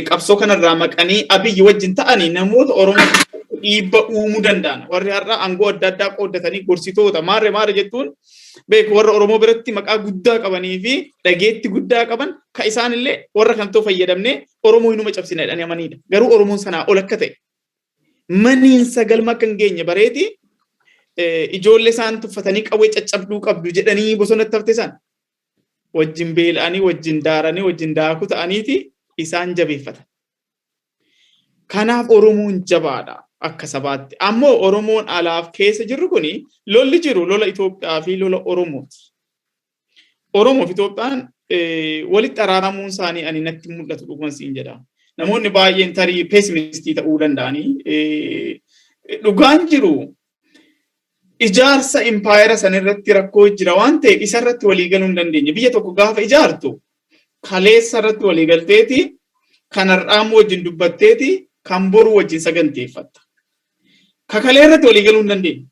qabsoo kanarraa maqanii Abiyyi wajjin ta'anii namoota Oromoo dhiibba uumuu danda'an. Warri har'a aangoo adda addaa qooddatanii gorsitoota maarre jettuun beeku warra Oromoo biratti maqaa guddaa qabanii fi dhageetti guddaa qaban ka isaanillee warra kanatoo fayyadamnee Oromoo inuma cabsina jedhanii amanidha. Garuu Oromoon sanaa ol akka ta'e maniinsa galma akka hin geenye bareeti ijoollee isaan tuffatanii qawwee caccabduu qabdu jedhanii bosonatti hafte san wajjin beela'anii wajjin daaranii wajjin daakuu ta'aniiti isaan jabeeffatan. Kanaaf Oromoon jabaadha akka sabaatti. Ammoo Oromoon alaaf keessa jirru kuni lolli jiru lola Itoophiyaa fi lola Oromooti. Oromoof Itoophiyaan walitti araaramuun isaanii ani natti mul'atu dhuguma siin jedha. Namoonni baay'een tarii peesimistii ta'uu danda'anii dhugaan jiru ijaarsa impaayera sanirratti rakkoo jira waan ta'eef isarratti walii galuu hin dandeenye. Biyya tokko gaafa ijaartu kaleessa irratti walii galteeti kan har'aamoo wajjin dubbatteeti kan boru wajjin saganteeffatta. Kakalee irratti walii galuu hin dandeenye.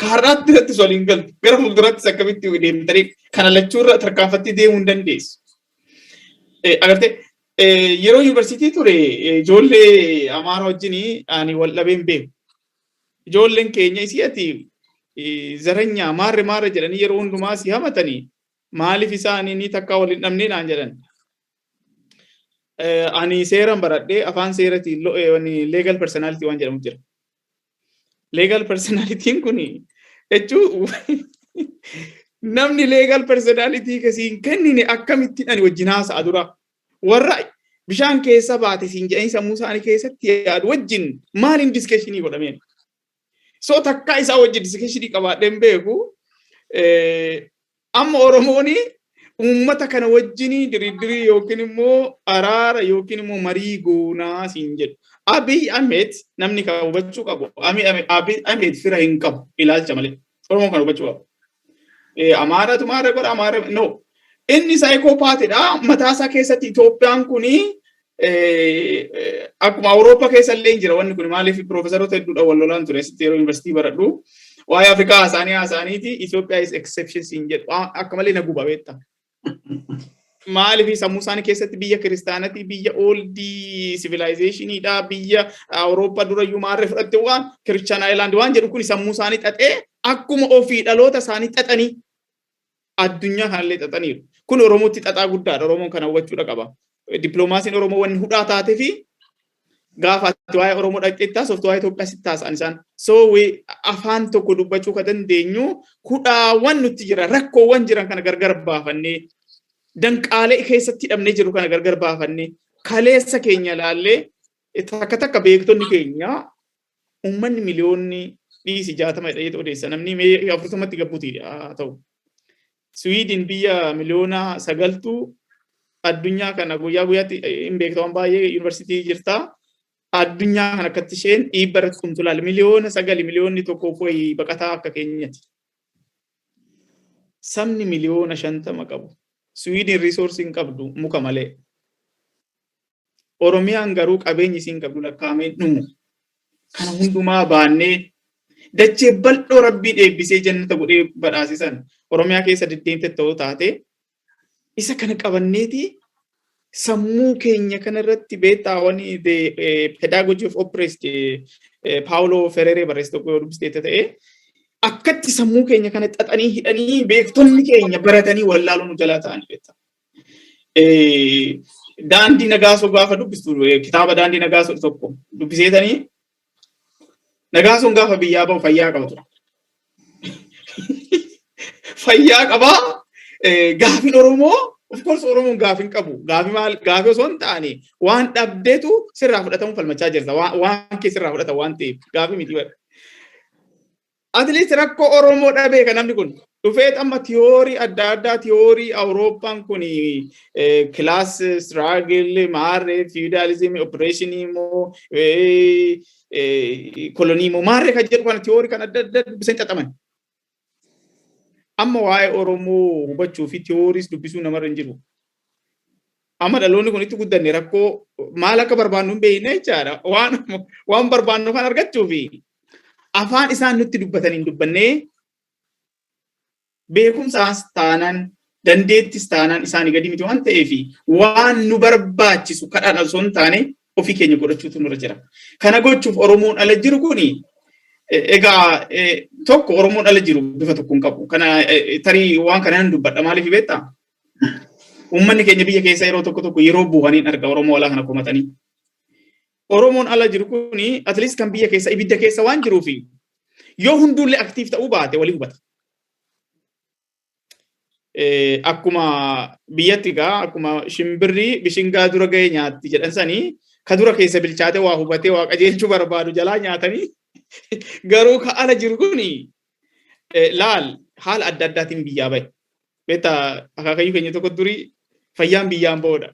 Kaarraatti irrattis walii hin galtu. Gara fuuldurattis akkamitti deemtanii kana lachuurra tarkaanfatti deemuu hin dandeessu. Agartee yeroo yuunivarsiitii ture ijoollee Amaaraa wajjin ani wal dhabeen beeku. Ijoolleen keenya isii ati zaranyaa maarre jedhanii yeroo hundumaa si hamatanii maaliif isaanii ni takkaa waliin dhabnee naan jedhan. Ani seeraan baradhee afaan seeratiin legal personality waan jedhamu jira. Legal personalitiin kun jechuun namni legal personality kasiin kennine akkamittiin ani wajjin haasa'a dura warra bishaan keessa baate siin jedhanii sammuu isaanii keessatti yaadu wajjin maaliin diskeshinii godhameen. So takka isaa wajjin diskeshinii qabaadheen beeku amma Oromoon uummata kana wajjin diriirii yookiin immoo araara yookiin immoo marii goonaa siin jedhu. Abiy Ahmed namni kan hubachuu qabu. Abiy Ahmed fira hin qabu ilaalcha malee. Oromoon kan hubachuu qabu. Amaaratu maarre godha amaarre no. Inni saayikoopaatidha. Mataasaa keessatti Itoophiyaan kuni akkuma Awurooppaa keessa illee jira wanni kun maaliif piroofeesaroota hedduudha wal lolaan ture asitti yeroo yuunivarsiitii baradhu. Waa'ee Afrikaa haasa'aniiti Itoophiyaa is exception siin jedhu akka malee na guba beekta. Maaliif sammuu isaanii keessatti biyya kiristaanatii biyya oldii civilizationiidha biyya Awurooppaa durayyuu maarree fudhatte waan Christian Island waan jedhu kun sammuu isaanii xaxee akkuma ofii dhaloota isaanii xaxanii addunyaa kanallee xaxaniiru. Kun Oromootti xaxaa guddaadha. Oromoon kana hubachuudha qaba. Dippiloomaasiin Oromoo wanni hudhaa taatee fi gaafa waa'ee Oromoo dhaqxeettaa sooftu waa'ee Itoophiyaa sitti taasisan isaan. So afaan tokko dubbachuu kan dandeenyu hudhaawwan nutti jira rakkoowwan jiran kana gargar baafannee danqaalee keessatti hidhamnee jiru kana gargar baafannee kaleessa keenya ilaallee takka beektonni keenya uummanni miliyoonni dhiisi 60 jedhee odeessa namni 40tti gabbuutiidha ta'u. Sweden biyya miliyoona 9 addunyaa kana guyyaa guyyaatti hin beektawan baay'ee yuunivarsiitii jirta. Addunyaa kana akkatti isheen dhiibba irratti kumtu ilaali miliyoona 9 miliyoonni tokkoof wayii baqataa akka keenyatti. Sabni miliyoona 50 qabu. Sweden resource hin qabdu muka malee. Oromiyaan garuu qabeenyi isiin qabdu lakkaa'amee dhumu. Kana hundumaa baannee dachee bal'oo rabbiin eebbisee jannata godhee badhaasisan Oromiyaa keessa deddeemte ta'uu taate isa kana qabanneeti sammuu keenya kanarratti beektaa wani pedagogy of oppressed Paulo Freire barreesse tokko yoo dubbistee ta'e akkatti sammuu keenya kana xaxanii hidhanii beektonni keenya baratanii wallaaluu nu jalaa ta'anii beektaa. Daandii Nagaasoo gaafa dubbistu kitaaba Daandii Nagaasoo tokko dubbiseetanii Nagaasoon gaafa biyyaa bahu fayyaa qaba ture. Fayyaa qabaa gaafin Oromoo of course Oromoon gaafin qabu gaafi osoo hin taane waan dhabdeetu sirraa fudhatamu falmachaa jirta waan kee sirraa fudhata waan ta'eef gaafi miti bara. At least rakkoo Oromoo dhabee kan namni kun dhufee amma tiyoorii adda addaa tiyoorii Awurooppaan kun class struggle maarree feudalism oppressionii moo kolonii moo maarree kan jedhu kana tiyoorii kan adda addaa dubbisanii xaxaman. Amma waa'ee Oromoo hubachuu fi tiyooriis dubbisuu namarra hin jiru. Amma dhaloonni kun itti guddanne rakkoo maal akka barbaannu hin beekne jechaadha. Waan barbaannu kan argachuu fi afaan isaan nutti dubbatanii hin dubbannee beekumsaas taanaan dandeettis taanaan isaanii gadi miti waan ta'eef waan nu barbaachisu kadhaan osoo hin taane ofii keenya godhachuutu nurra jira. Kana gochuuf Oromoon ala jiru kuni egaa tokko Oromoon ala jiru bifa tokko hin qabu. Kana tarii waan kanaan dubbadha maaliif beektaa? Uummanni keenya biyya keessa yeroo tokko yeroo bu'anii arga Oromoo alaa kana komatanii. Oromoon ala jiru kuni at least kan biyya keessa ibidda keessa waan jiruufi yoo hundullee aktiif ta'uu baate walii hubata. Akkuma biyyatti egaa akkuma shimbirri bishingaa dura ga'ee nyaatti jedhan sanii ka dura keessa bilchaate waa hubatee waa qajeelchuu barbaadu jalaa nyaatanii garuu ka ala jiru kuni laal haala adda addaatiin biyyaa bahe. Beektaa akaakayyuu keenya tokko durii fayyaan biyyaan ba'oodha.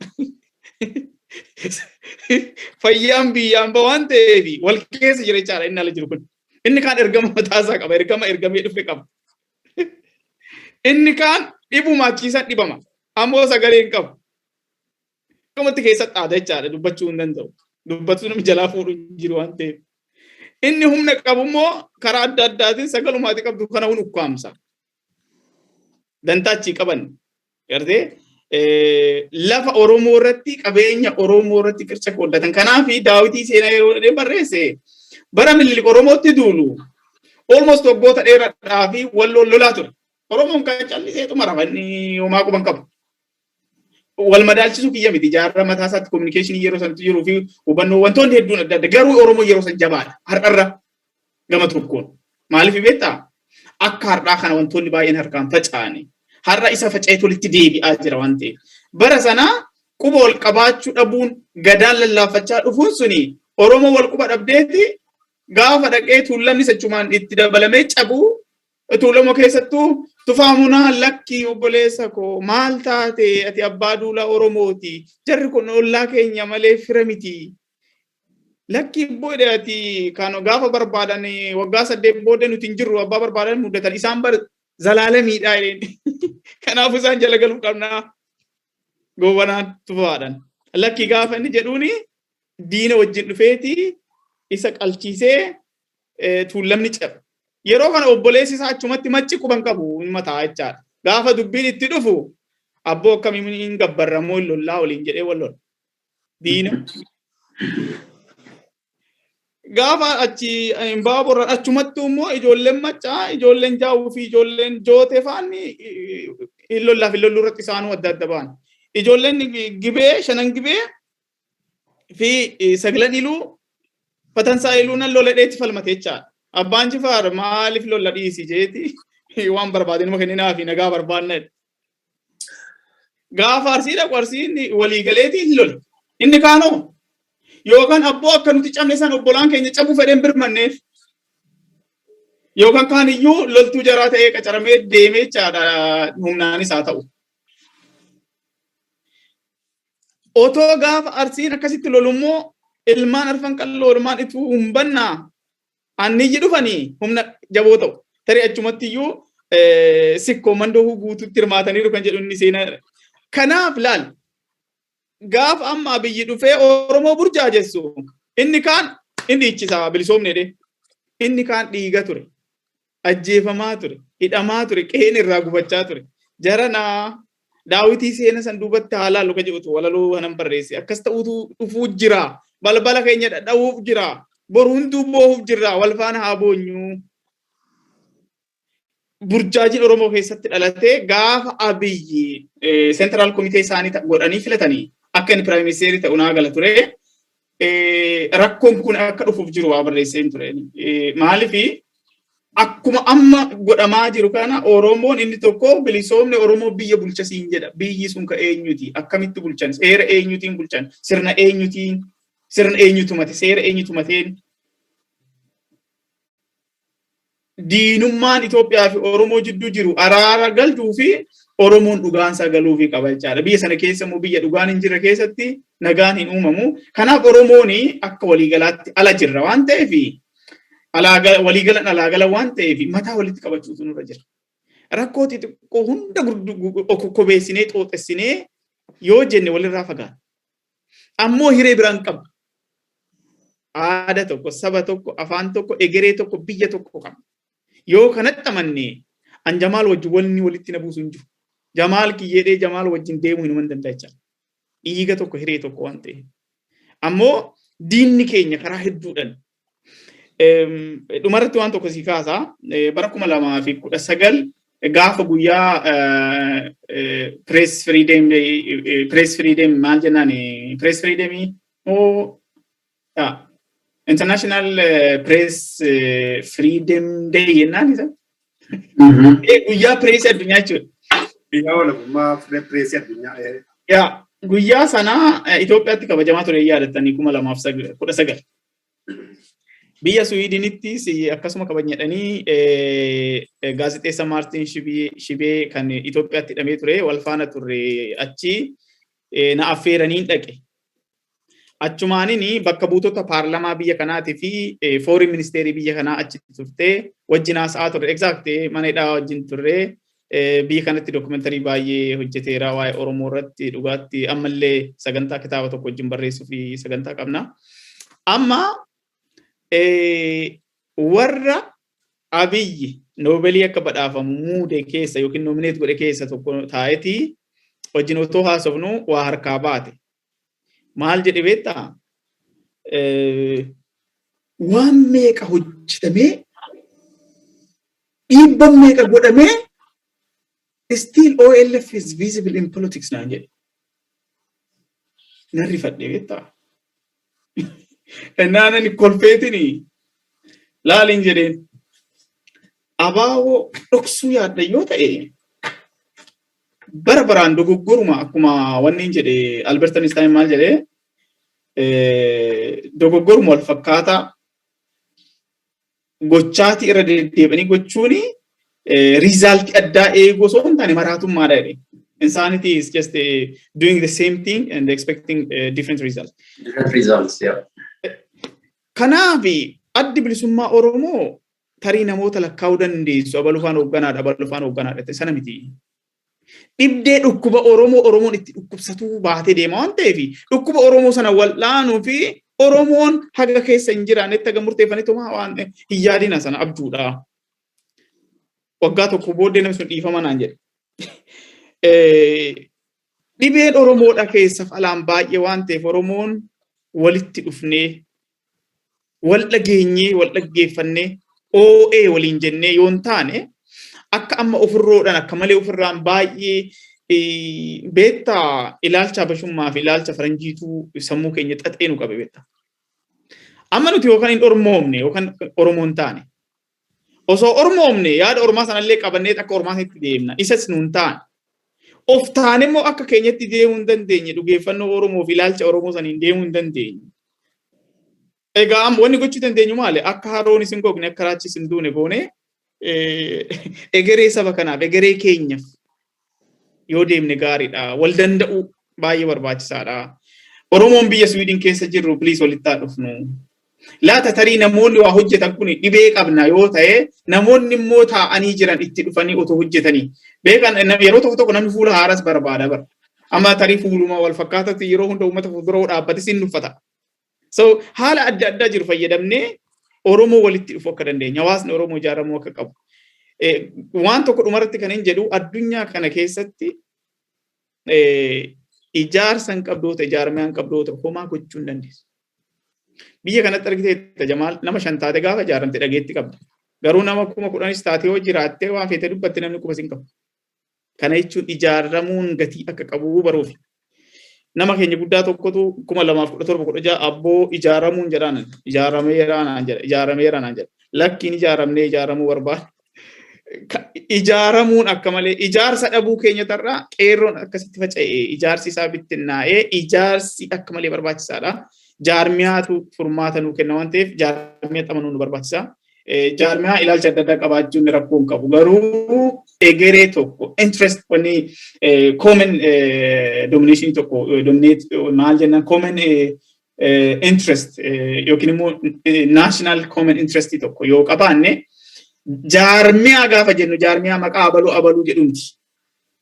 Fayyaan biyyaan bahu waan ta'eef wal keessa jira jechaadha inni ala jiru kun. Inni kaan ergama mataasaa qaba ergamee dhufe qaba. Inni kaan dhibuma achiisan dhibama ammoo sagalee hin qabu. Akkumatti keessatti aada jechaadha dubbachuu hin danda'u. Dubbachuu namni jalaa fuudhu hin jiru waan ta'eef. Inni humna qabu immoo karaa adda addaatiin sagalumaati qabdu kana hun ukkaamsa. Dantaachii qaban gartee lafa Oromoo irratti qabeenya Oromoo irratti qircha qooddatan. Kanaaf Daawitii seenaa yeroo barreesse bara Minilik Oromootti duulu almost waggoota dheeraadhaa fi wal lolaa ture. Oromoon kan calliseetuma rafanni homaa quban qabu. Wal madaalchisuu kiyya miti jaarraa mataa isaatti communication yeroo sanatti jiruu fi hubannoo wantoonni hedduun adda adda garuu Oromoo yeroo san jabaadha har'arra gama tokkoon. Maaliif beektaa? Akka har'aa kana wantoonni baay'een harkaan faca'ani. Har'a isa faca'eetu walitti deebi'aa jira waan ta'eef. Bara sanaa quba wal qabaachuu dhabuun gadaan lallaafachaa dhufuun suni Oromoo wal quba dhabdeeti gaafa dhaqee tuulamni sachumaan itti dabalamee cabuu tuulama keessattuu tufaamunaa lakki obboleessa koo maal taate ati abbaa duulaa Oromooti jarri kun ollaa keenya malee fira miti. Lakki boode ati kan gaafa barbaadan waggaa 8 booda nuti hin jirru abbaa barbaadan muddatan isaan bar zalaalamiidha jedheen. Kanaafuu isaan jala galuu qabnaa goobanaan tufaadhaan. Lakki gaafa inni jedhuuni diina wajjin dhufeeti isa qalchiisee tuulamni cabe. Yeroo kana obboleessi isaa achumatti machi quban qabu mataa jechaadha. Gaafa dubbiin itti dhufu abboo akkamiin hin gabbarramoo hin lollaa waliin jedhee wal lola. Diina. Gaafa achi baaburra achumattuu immoo ijoolleen maccaa ijoolleen jaawuu fi ijoolleen jootee faanni hin lollaaf hin lolluu irratti isaanuu adda adda ba'an. Ijoolleen gibee shanan gibee fi sagalan iluu fatansaa iluu nan lola dheetti falmate jechaadha. Abbaan Jifaar maaliif lolla dhiisi jeeti waan barbaade nama kenninaa fi nagaa barbaadna. Gaafa arsiidha qarsiin walii galeetiin lola. Inni kaanoo yookaan abboo akka nuti cabne san obbolaan keenya cabuu fedheen birmanneef yookaan kaan iyyuu loltuu jaraa ta'ee qacaramee deemee jechaadha humnaanis haa ta'u. Otoo gaafa arsiin akkasitti lolummoo ilmaan arfan qalloo ilmaan ituu humbannaa anniyyi dhufanii humna jaboo ta'u. Tarii achumatti iyyuu sikkoo mandoo guutuutti hirmaataniiru kan jedhu inni seenaa. Kanaaf laal gaafa amma biyyi dhufee Oromoo burjaajessu inni kaan inni ichisaa bilisoomne inni kaan dhiiga ture. ajjeefamaa ture, hidhamaa ture, qe'een irraa gubachaa ture. Jaranaa Daawitii seena san duubatti haalaa luka jedhutu walaloo kanan barreesse. Akkas ta'utu dhufuu jira. Balbala keenya dhadha'uuf jira. Boru hunduu boohuuf jira. Wal faana haa boonyu. Burjaajiin Oromoo keessatti dhalatee gaafa Abiyyi seentiraal komitee isaanii godhanii filatanii akka inni piraayim ministeerii ta'u naa gala ture. Rakkoon kun akka dhufuuf jiru waa barreessee ture. Maaliifi akkuma amma godhamaa jiru kana Oromoon inni tokko bilisoomne Oromoo biyya bulcha siin jedha. Biyyi sun ka eenyuti? Akkamitti bulchan? Seera eenyutiin bulchan? Sirna eenyutiin? Sirna eenyutu mate? Seera eenyutu mateen? Diinummaan Itoophiyaa fi Oromoo jidduu jiru araara galchuu fi Oromoon dhugaansaa galuu fi qaba jechaadha. Biyya sana keessa immoo biyya dhugaan hin jirre keessatti nagaan hin uumamu. Kanaaf Oromoon akka waliigalaatti ala jirra waan ta'eef waliigalan alaagala waan ta'eef mataa walitti qabachuutu nurra jira. Rakkoo xixiqqoo hunda kobeessinee xooxessinee yoo jenne walirraa fagaata. Ammoo hiree biraan qaba. Aadaa tokko, saba tokko, afaan tokko, egeree tokko, biyya tokko qaba. Yoo kanatti amannee an Jamaal wajjin wanni walitti na buusu hin jiru. Jamaal kiyyeedhee Jamaal wajjin deemuu hin danda'a jechaadha. Dhiiga tokko hiree tokko waan ta'eef. Ammoo diinni keenya karaa hedduudhaan dhumarratti waan tokko si kaasaa bara 2019 gaafa guyyaa press freedom maal jennaan press freedom international press freedom day jennaan isa guyyaa press addunyaa jechuudha. Guyyaa walabummaa press addunyaa. Guyyaa sana Itoophiyaatti kabajamaa ture yaadattanii 2019. Biyya Swiidinittis akkasuma kabajadhanii gaazexeessa Maartin Shibee kan Itoophiyaatti hidhamee ture wal faana turre achi na affeeraniin dhaqe. Achumaanini bakka buutota paarlamaa biyya kanaatii fi fooriin ministeerii biyya kanaa achi turte wajjin haasa'aa turre. Exactly mana hidhaa wajjin turre biyya kanatti dookumentarii baay'ee hojjeteera waa'ee Oromoo irratti dhugaatti ammallee sagantaa kitaaba tokko wajjin barreessuu fi sagantaa qabna. Amma warra Abiyyi Noobelii akka badhaafamu muude keessa yookiin nomineet godhe keessa tokko taa'etii wajjin otoo haasofnu waa harkaa baate. Maal jedhe beektaa? Waan meeqa hojjetamee dhiibbaan meeqa godhamee still OLF is visible in politics naan jedhe. Narri fadhee beektaa? Naanani kolfeetini laaliin jedheen abaawoo dhoksuu yaadda yoo ta'e bara baraan dogoggoruma akkuma wanni jedhe Albert Einstein maal jedhe dogoggoruma wal fakkaataa gochaati irra deddeebi'anii gochuuni riizaaltii addaa eeguu osoo hin taane maraatummaadha jedhe. Insanity is just doing the same thing and expecting different results. Different results, yeah. Kanaafi addi bilisummaa Oromoo tarii namoota lakkaa'uu dandeessu abalufaan hoogganaadha sana miti. Dhibdee dhukkuba Oromoon itti dhukkubsatuu baatee deema waan ta'eef dhukkuba Oromoo sana wal'aanuu fi Oromoon haga keessa hin jiraannetti haga murteeffaniituma waan hin yaadina sana abjuudha. Waggaa tokko booddee namni sun dhiifama naan jedhe. Dhibeen Oromoodha keessa falaan baay'ee waan ta'eef Oromoon walitti dhufnee wal dhageenyee wal dhaggeeffannee OA waliin jennee yoon taane akka amma ofirroodhaan akka malee ofirraan baay'ee beektaa ilaalcha bashummaa fi ilaalcha faranjiituu sammuu keenya xaxeenu qabe beektaa. Amma nuti yookaan hin ormoomne yookaan Oromoon taane osoo ormoomne yaada Oromaa sanallee qabannee akka Oromaatti deemna isas nuun taane. Of taane immoo akka keenyatti deemuu hin dandeenye dhugeeffannoo Oromoo fi ilaalcha Oromoo saniin deemuu hin dandeenye. Egaa wanni gochuu dandeenyu maali? Akka haroon isin gogne akka raachis hin duune goone egeree saba kanaaf egeree keenyaaf yoo deemne gaariidha. Wal danda'u baay'ee barbaachisaadha. Oromoon biyya Swiidin keessa jirru please walitti haa dhufnu. Laata tarii namoonni waa hojjetan kun dhibee qabna yoo ta'e namoonni immoo taa'anii jiran itti dhufanii otoo hojjetanii. Beekan yeroo tokko tokko namni fuula haaraas barbaada bara. Amma tarii fuuluma wal fakkaatatti yeroo hunda uummata fuuldura dhaabbate sin uffata. So haala adda addaa jiru fayyadamnee Oromoo walitti dhufu akka dandeenya. Hawaasni Oromoo ijaaramuu akka qabu. waan tokko dhumarratti kan hin jedhu addunyaa kana keessatti ijaarsa hin qabdoota ijaarame hin qabdoota homaa gochuu hin dandeessu. Biyya kanatti argiteetta Jamaal nama 5 taate gaafa ijaaramte dhageetti qabda. Garuu nama 10,000 taate yoo jiraatte waan feete dubbatti namni quba sin qabu. Kana jechuun ijaaramuun gatii akka qabu baruufi. Nama keenya guddaa tokkotu 2017 abboo ijaaramuun jedhaan ijaarameera naan jedha. Lakkiin ijaaramnee ijaaramuu barbaada. Ijaaramuun akka malee ijaarsa dhabuu keenya tarraa qeerroon akkasitti faca'ee ijaarsi isaa bittinnaa'ee ijaarsi akka malee barbaachisaadha. Jaarmiyaatu furmaata nuu kenna waan ta'eef jaarmiyaa amanuu nu barbaachisa. Jaarmiyaa ilaalcha adda addaa qabaachuun rakkoo hin qabu. Garuu egeree tokko interest wanni common domination tokko dominate maal jennaan common interest yookiin immoo national common interest tokko yoo qabaanne jaarmiyaa gaafa jennu jaarmiyaa maqaa abaluu jedhumti.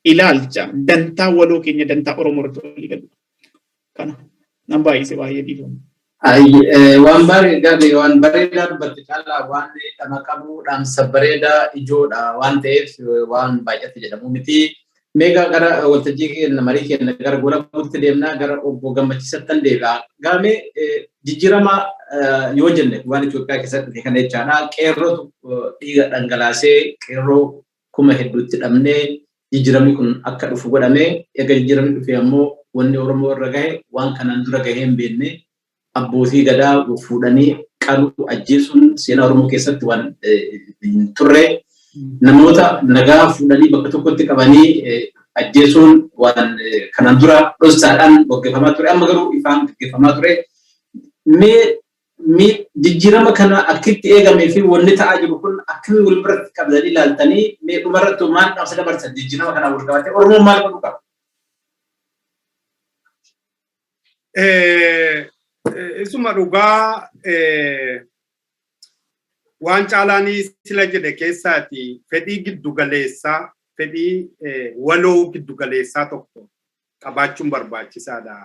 Ilaalcha dantaa waloo keenya dantaa Oromoo irratti walii galu. Kana nan baay'ise baay'ee dhiifamu. Waan bareedaa dubbatti caalaa waan dhama qabuudhaan sabbareedaa ijoodha waan ta'eef waan baay'ate jedhamu miti. Meeqa gara waltajjii keenya marii keenya gara gola buutti deemnaa gara obbo Gammachiisattan deebi'a. Gaamee jijjiirama yoo jenne waan Itoophiyaa keessatti kana jechaadha. Qeerrootu dhiiga dhangalaasee qeerroo kuma hedduutti dhabnee jijjiiramni kun akka dhufu godhamee egaa jijjiiramni dhufee ammoo wanni Oromoo irra gahe waan kanaan dura gahee hin beekne abbootii gadaa fuudhanii qaluu ajjeesuun seenaa Oromoo keessatti waan hin turre namoota nagaa fuudhanii bakka tokkotti qabanii ajjeesuun waan kanaan dura dhoksaadhaan gaggeeffamaa ture amma garuu ifaan gaggeeffamaa ture. Mee jijjiirama kana akkitti eegamee fi wanni ta'aa jiru kun akkamii wal biratti qabdanii ilaaltanii mee dhumarratti maal dhaamsa dabarsan jijjiirama kana wal qabatee Oromoon maal godhuu qaba? Isuma dhugaa waan caalaanii sila jedhe keessaati fedhii giddugaleessaa fedhii waloo giddugaleessaa tokko qabaachuun barbaachisaadha.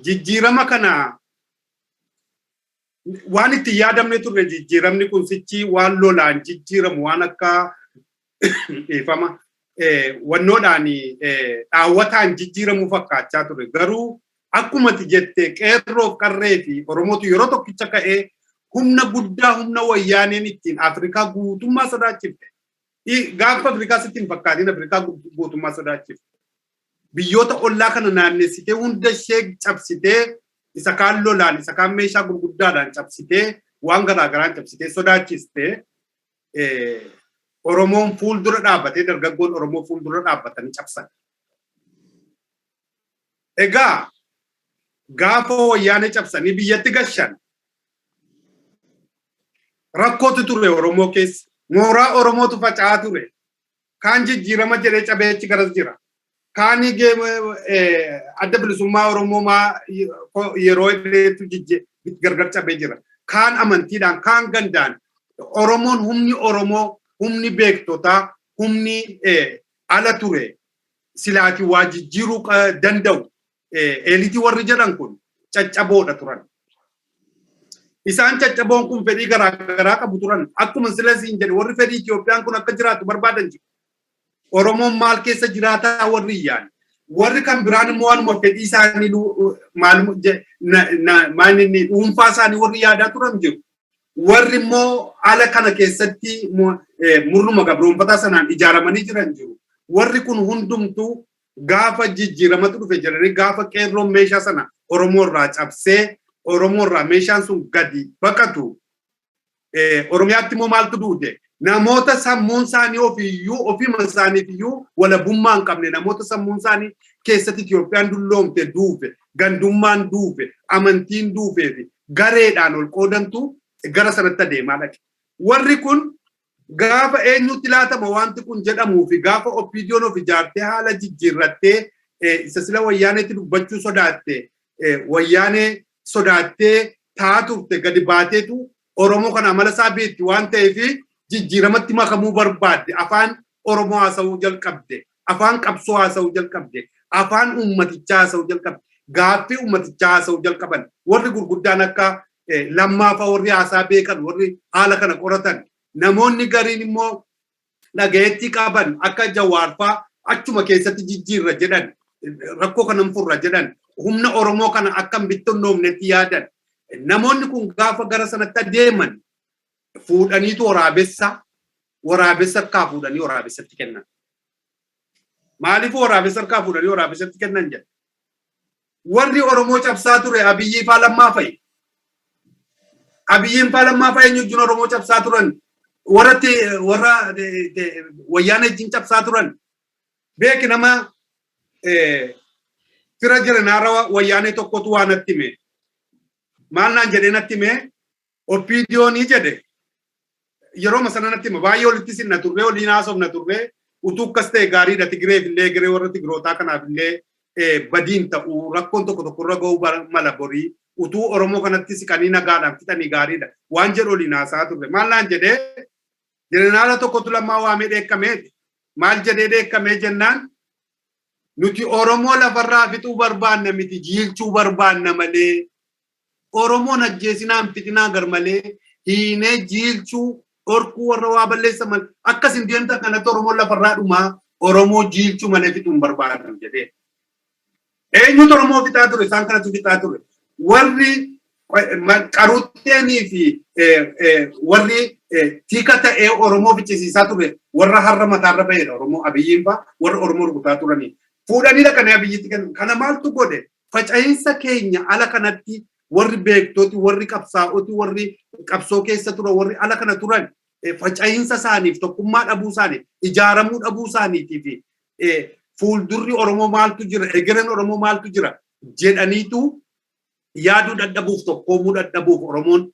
Jijjiirama kana waan itti yaadamne turre jijjiiramni kun sichi waan lolaan jijjiiramu waan akka ifama wannoodhaan dhaawwataan jijjiiramuu fakkaachaa ture garuu akkuma jette qeerroof qarree fi Oromootu yeroo tokkicha ka'ee humna guddaa humna wayyaaneen ittiin Afrikaa guutummaa sodaachifte. Gaafa Afrikaa sittiin fakkaatiin Afrikaa guutummaa sodaachifte. Biyyoota ollaa kana naannessitee hunda ishee cabsitee isa kaan lolaan isa kaan meeshaa gurguddaadhaan cabsitee waan garaagaraan cabsitee sodaachistee Oromoon fuuldura dhaabbatee dargaggoon Oromoo fuuldura dhaabbatanii cabsan. Egaa gaafa wayyaanee cabsanii biyyatti gashan rakkootu ture Oromoo keessa mooraa Oromootu faca'aa ture kaan jijjiirama jedhee cabeechi garas jira kaan adda bilisummaa Oromoo yeroo illee gargar cabee jira kaan amantiidhaan kaan gandaan Oromoon humni Oromoo humni beektotaa humni ala ture silaati waa jijjiiruu danda'u eliitii warri jedhan kun caccaboodha turan. Isaan caccaboon kun fedhii garaagaraa qabu turan. Akkuma silasiin jedhe warri fedhii Itoophiyaan kun akka jiraatu barbaadan jiru. Oromoon maal keessa jiraataa warri iyyaan. Warri kan biraan immoo waanuma fedhii isaanii dhuunfaa isaanii warri yaadaa turan jiru. Warri immoo ala kana keessatti murnuma gabroonfataa sanaan ijaaramanii jiran jiru. Warri kun hundumtuu gaafa jijjiiramatu dhufe jedhanii gaafa qeerroon meeshaa sana Oromoo irraa cabsee Oromoo irraa meeshaan sun gadi baqatu Oromiyaatti immoo maaltu duute namoota sammuun isaanii ofima isaaniifiyyuu walabummaa hin qabne namoota sammuun isaanii keessatti Itoophiyaan dulloomte duufe gandummaan duufe amantiin duufee fi gareedhaan ol qoodantu gara sanatti adeemaa dhaqe. Warri kun gaafa eenyutti laatama wanti kun jedhamuu fi gaafa oppiidiyoon of ijaartee haala jijjiirrattee isa sila wayyaaneetti dubbachuu sodaatte wayyaanee sodaattee taatufte gadi baateetu Oromoo kana amala isaa beetti waan ta'eef jijjiiramatti makamuu barbaadde afaan Oromoo haasa'uu jalqabde afaan qabsoo haasa'uu jalqabde afaan ummatichaa haasa'uu jalqabde gaaffii ummatichaa haasa'uu jalqaban warri gurguddaan akka lammaafa warri haasaa beekan warri haala kana qoratan namoonni gariin immoo dhagayetti qaban akka Jawaarfaa achuma keessatti jijjiirra jedhan rakkoo kanan furra jedhan humna Oromoo kana akkam bittonnoomnetti yaadan namoonni kun gaafa gara sanatti adeeman fuudhaniitu waraabessa kaa fuudhanii waraabessatti kennan. Maaliif waraabessa kaa fuudhanii waraabessatti kennan jedha? Warri Oromoo cabsaa ture Abiyyi faa lammaa fa'i. Abiyyiin faa lammaa fa'i eenyuun Oromoo cabsaa turan warra wayyaana ejjiin cabsaa turan beeki nama fira jiranaara wayyaanee tokkotu waan natti hime. Maal naan jedhee natti hime Oppiidiyoonii jedhe yeroo masana natti hime baay'ee walitti sinna turre waliin haasofna turre utuu akkas ta'e gaariidha Tigireef illee giree warra Tigirootaa kanaaf illee badiin ta'u rakkoon tokko tokkorra ga'uu mala borii utuu Oromoo kanatti siqanii nagaadhaan fixanii gaariidha waan jedhu waliin haasaa turre. Maal naan jedhee jeneraala tokkotu lammaa waamee dheekkameeti. Maal jedhee dheekkamee jennaan nuti Oromoo lafarraa fixuu barbaanna miti jiilchuu barbaanna malee Oromoon ajjeesinaan fixinaa gar malee hiinee jiilchuu orkuu warra waa balleessa malee akkasin deemta kanatti Oromoon lafarraa dhumaa Oromoo jiilchuu malee fixuun barbaadan jedhee. Eenyutu Oromoo fixaa ture isaan kanatu fixaa ture. Warri qaruutteenii fi warri tiika ta'ee Oromoo fichisiisaa ture warra har'a mataarra ba'edha Oromoo Abiyyiin faa warra Oromoo rukutaa turanii. Fuudhanii dhaqanii Abiyyiitti kennan. Kana maaltu godhe? Faca'insa keenya ala kanatti warri beektooti, warri qabsaa'oti, warri qabsoo keessa turan, warri ala kana turan faca'insa isaaniif tokkummaa dhabuu isaaniif ijaaramuu dhabuu isaaniitiif fuuldurri Oromoo maaltu jira, egereen Oromoo maaltu jira jedhaniitu yaaduu dadhabuuf tokkoomuu dadhabuuf Oromoon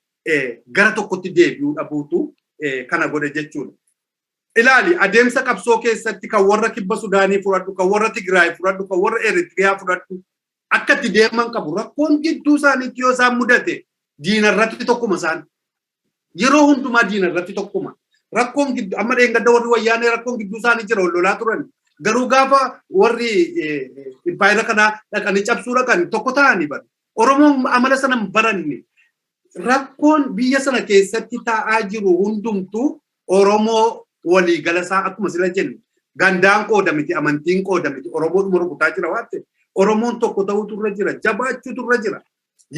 gara tokkotti deebi'uu dhabuutu kana godhe jechuudha. Ilaali adeemsa qabsoo keessatti kan warra kibba Sudaanii fudhadhu, kan warra Tigraay fudhadhu, kan warra Eritiriyaa fudhadhu akka itti deeman qabu. Rakkoon gidduu isaaniitti yoo isaan mudate diinarratti tokkuma isaan. Yeroo hundumaa diinarratti tokkuma. Rakkoon gidduu amma dheengadda warri wayyaanee rakkoon gidduu isaanii jira lolaa turan. Garuu gaafa warri impaayira kanaa dhaqanii cabsuu dhaqan tokko ta'anii bara. Oromoon amala sana hin baranne. Rakkoon biyya sana keessatti taa'aa jiru hundumtu Oromoo waliigala isaa akkuma sila jenne gandaan qooda miti amantiin qooda miti Oromoodhuma rukutaa jira waan ta'eef Oromoon tokko ta'utu irra jira jabaachuutu irra jira.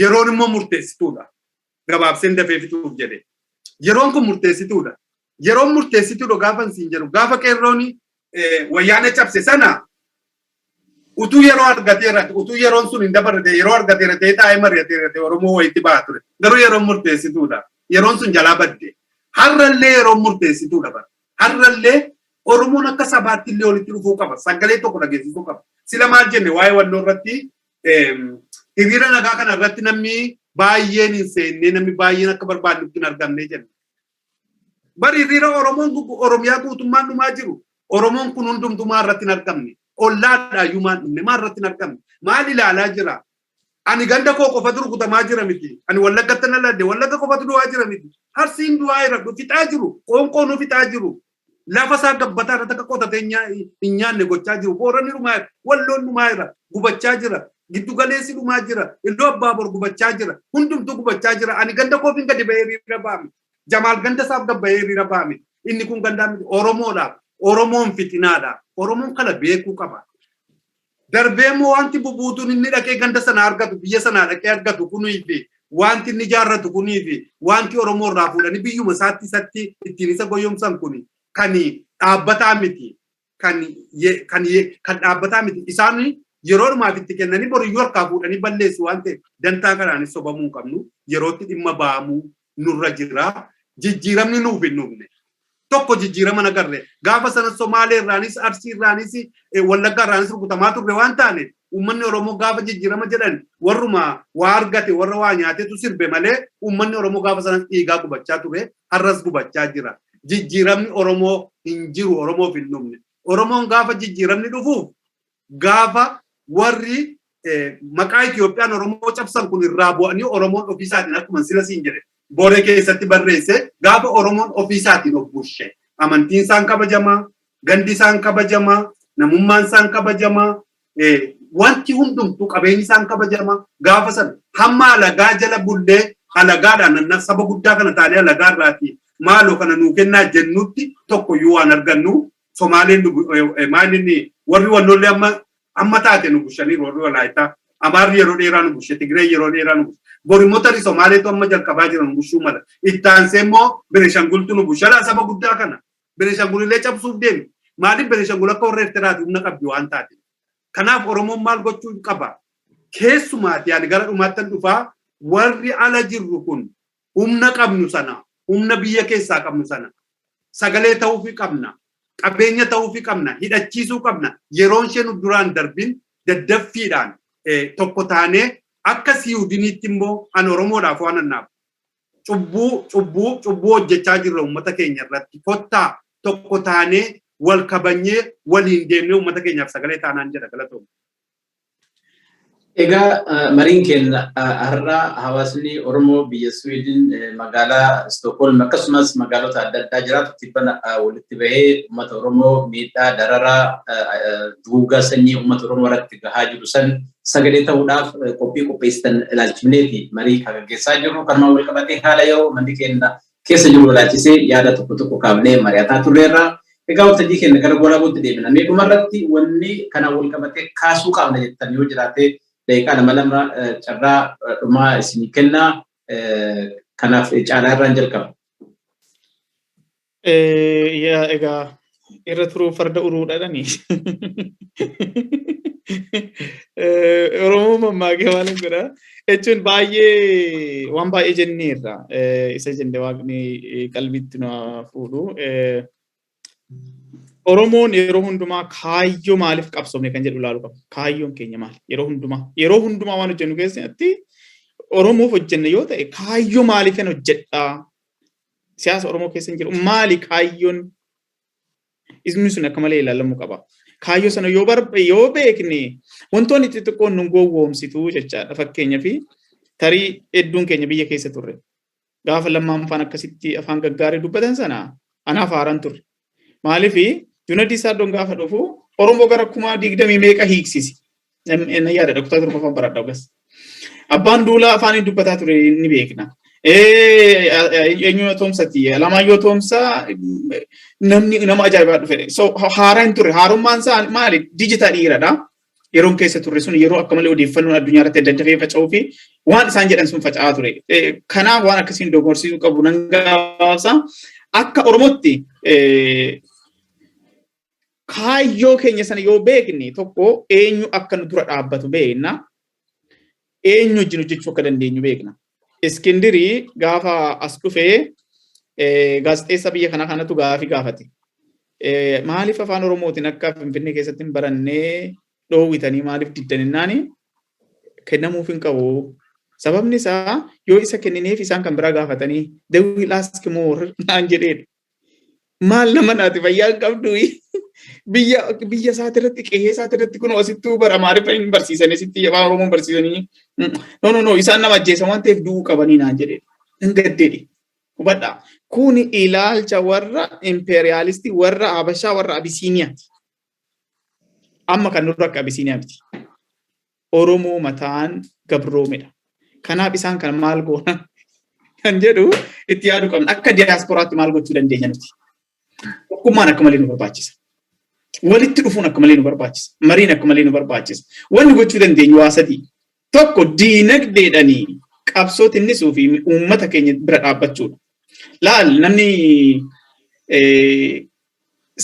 Yeroon immoo murteessituudha. Gabaabseen dafee fixuuf jedhe. Yeroon kun murteessituudha. Yeroon murteessituudha gaafa siin jedhu gaafa qeerrooni wayyaanee cabse sana utuu yeroo argateera utuu yeroon sun hin dabarre yeroo argateera ta'ee taa'ee mari'ateera Oromoo wayitti ba'aa ture. Garuu yeroon murteessituudha. Yeroon sun jalaa badde. Har'allee yeroon murteessituudha bara. Har'allee Oromoon akka sabaatti illee walitti dhufuu qaba. Sagalee tokko dhageessisuu qaba. Sila maal jenne waa'ee walloo irratti hiriira nagaa kana irratti namni baay'een hin seenne namni baay'een akka barbaadnutti hin argamne jenne. Bari hiriira Oromoon Oromiyaa guutummaan dhumaa jiru. Oromoon kun hundumtumaa irratti hin argamne. Ollaadhaa yuumaan dhumne maa irratti hin argamne. Maal ilaalaa jira? Ani ganda koo qofatu rukutamaa jira miti. Ani Wallaggatti na ladde Wallagga qofatu du'aa jira miti. Harsiin du'aa jira fixaa jiru. Qoonqoon fixaa jiru. Lafa isaa gabbataa irratti akka qotatee hin nyaanne gochaa jiru. Booranni dhumaa jira. Walloon dhumaa jira. Gubachaa jira. Giddu galeessi dhumaa jira. Iddoo abbaa bor gubachaa jira. Hundumtuu gubachaa jira. Ani ganda koofiin gadi ba'ee hiriira ba'ame. Jamaal ganda isaaf gabba'ee hiriira ba'ame. Inni kun gandaa miti. Oromoodhaaf. Oromoon fitinaadhaaf. Oromoon kana beekuu qaba. Darbee moo wanti bubuutuun inni dhaqee ganda sana argatu biyya sana dhaqee argatu kunii fi wanti inni jaarratu kunii fi wanti Oromoo irraa fuudhanii biyyuma isaatti ittiin isa goyoomsan kuni kan dhaabbataa miti. Kan dhaabbataa miti. Isaan yeroo dhumaaf itti kennanii boriyyuu harkaa fuudhanii balleessu waan ta'eef dantaa kanaanis sobamuu hin qabnu yerootti dhimma ba'amuu nurra jira. Jijjiiramni nuuf hin dhufne. Tokko jijjiirama nagarre gaafa sana Somaalee irraanis Arsii irraanis Wallagga irraanis rukutamaa turre waan taaneef uummanni Oromoo gaafa jijjiirama jedhan warruma waa argate warra waa nyaatetu sirbe malee uummanni Oromoo gaafa sana dhiigaa gubachaa ture har'as gubachaa jira. Jijjiiramni Oromoo hin jiru Oromoof hin dhumne. Oromoon gaafa jijjiiramni dhufuuf gaafa warri maqaa Itoophiyaan Oromoo cabsan kun irraa bu'anii Oromoon ofiisaatiin akkuma sila siin jedhe. Booree keessatti barreesse gaafa Oromoon ofiisaatiin of bulche. Amantiin isaan kabajamaa, gandi isaan kabajamaa, namummaan isaan kabajamaa, wanti hundumtuu qabeenyi isaan kabajamaa. Gaafa sana hamma alagaa jala bullee alagaadhaan saba guddaa kana taanee alagaa irraati maaloo kana nuu kennaa jennutti tokko yoo waan argannu Somaaleen maalinni warri wannollee amma taate nu bushanii warri Walaayitaa Amaarri yeroo dheeraa nu bushe Tigree yeroo dheeraa nu bushe borimotari Somaaleetu amma jalqabaa jiran bushuu mala ittaansee immoo Beneeshangultu nu bushe alaa saba guddaa kana Beneeshangulillee cabsuuf deemi maaliif Beneeshangul akka warra Eertiraati humna qabdi waan taate kanaaf Oromoon maal gochuu qaba keessumaati yaani gara dhumaattan dhufaa warri ala jirru kun humna qabnu sana humna biyya keessaa qabnu sana sagalee ta'uu fi qabna qabeenya ta'uu fi qabna hidhachiisuu qabna yeroon isheen duraan darbin daddaffiidhaan tokko taanee akka Siwiidiniitti immoo an Oromoodhaaf waan annaaf cubbuu hojjechaa jirra uummata keenya irratti kottaa tokko taanee wal kabanyee waliin deemnee uummata keenyaaf sagalee taanaan jedha galatoom. Egaa mariin keenya har'a hawaasni Oromoo biyya Siwiidin magaalaa Stookholm akkasumas magaalota adda addaa jiraatu tibbana walitti bahee uummata Oromoo miidhaa dararaa duugaa sanyii uummata Oromoo irratti gahaa jiru san sagalee ta'uudhaaf qopheessitan ilaalchifneeti marii gaggeessaa jirru kanuma wal qabatee haala yeroo manni keenya keessa jiru ilaalchisee yaada tokko kaafnee mari'ataa turreerra. Egaa waltajjii keenya gara goolaabuutti deebina. Mee dhumarratti wanni kana wal qabatee kaasuu qabna jettan yoo jiraate daqiiqaa lama carraa dhumaa isinii kennaa kanaaf caalaa irraan jalqaba. Egaa irra turuu farda uruudhaadhani. Oromoo mammaakee waan godha. Jechuun waan baay'ee jenneerra. Isa jenne waaqni qalbitti nu fuudhu. Oromoon yeroo hundumaa kaayyoo maaliif qabsoomne kan jedhu ilaaluu qaba. Kaayyoon keenya maali? Yeroo hundumaa waan hojjennu keessatti Oromoof hojjenne yoo ta'e kaayyoo maaliif kan hojjedhaa? Siyaasa Oromoo keessa hin jiru. Maali kaayyoon? Isni sun akka malee ilaalamuu qaba. Kaayyoo sana yoo beekne wantoonni xixiqqoon nu gowwoomsitu jechaadha. Fakkeenyaaf tarii hedduun keenya biyya keessa turre. Gaafa lammaanfaan akkasitti afaan gaggaarii dubbatan sana anaaf haaraan turre. Maaliif Junadi Saaddoon gaafa dhufu Oromoo gara 20 meeqa hiiksisi. Na yaada kutaa torbaffaan baradhaa ogas. Abbaan Duulaa afaan dubbataa ture ni beekna. Eenyu Toomsati Alamaayyoo Toomsaa nama ajaa'ibaa dhufe. So haaraa hin turre haarummaan isaa maali digital dhiiradha. Yeroon keessa turre sun yeroo akka malee odeeffannoon addunyaa irratti daddafee faca'uu fi waan isaan jedhan sun faca'aa ture. Kanaaf waan akkasiin dogorsisuu qabu nan gaafsa. Akka Oromootti kaayyoo keenya sana yoo beekne tokko eenyu akka nu dura dhaabbatu beekna. Eenyu wajjin hojjechuu akka dandeenyu beekna. Iskindirii gaafa as dhufee gaazexeessa biyya kanatu gaafate. Maaliif afaan Oromootiin akka Finfinnee keessatti hin barannee dhoowwitanii maaliif diddaninnaani kennamuuf hin qabu. Sababni isaa yoo isa kennineef isaan kan biraa gaafatanii they will ask more naan jedheedha. Maal nama naati fayyaa qabdu biyya isaati irratti qe'ee isaati irratti kun asittuu bara Amaariffa hin barsiisanii sitti afaan Oromoon barsiisanii no isaan nama ajjeesan waan ta'eef du'uu qabanii naan jedheedha. Hin gaddeedhi. Hubadhaa. Kun ilaalcha warra impeeriyaalistii warra Habashaa warra Abisiiniyaati. Amma kan nurra akka Abisiiniyaa miti. Oromoo mataan gabroomedha. Kanaaf isaan kan maal goona kan jedhu itti yaaduu qabna. Akka diyaasporaatti maal gochuu dandeenya nuti? Tokkummaan akka malee nu barbaachisa. Walitti dhufuun akka malee nu barbaachisa. Mariin akka malee nu barbaachisa. Wanni gochuu dandeenyu waa sadii. Tokko diinagdeedhanii qabsoo tinnisuu fi uummata keenya bira dhaabbachuudha. Laal namni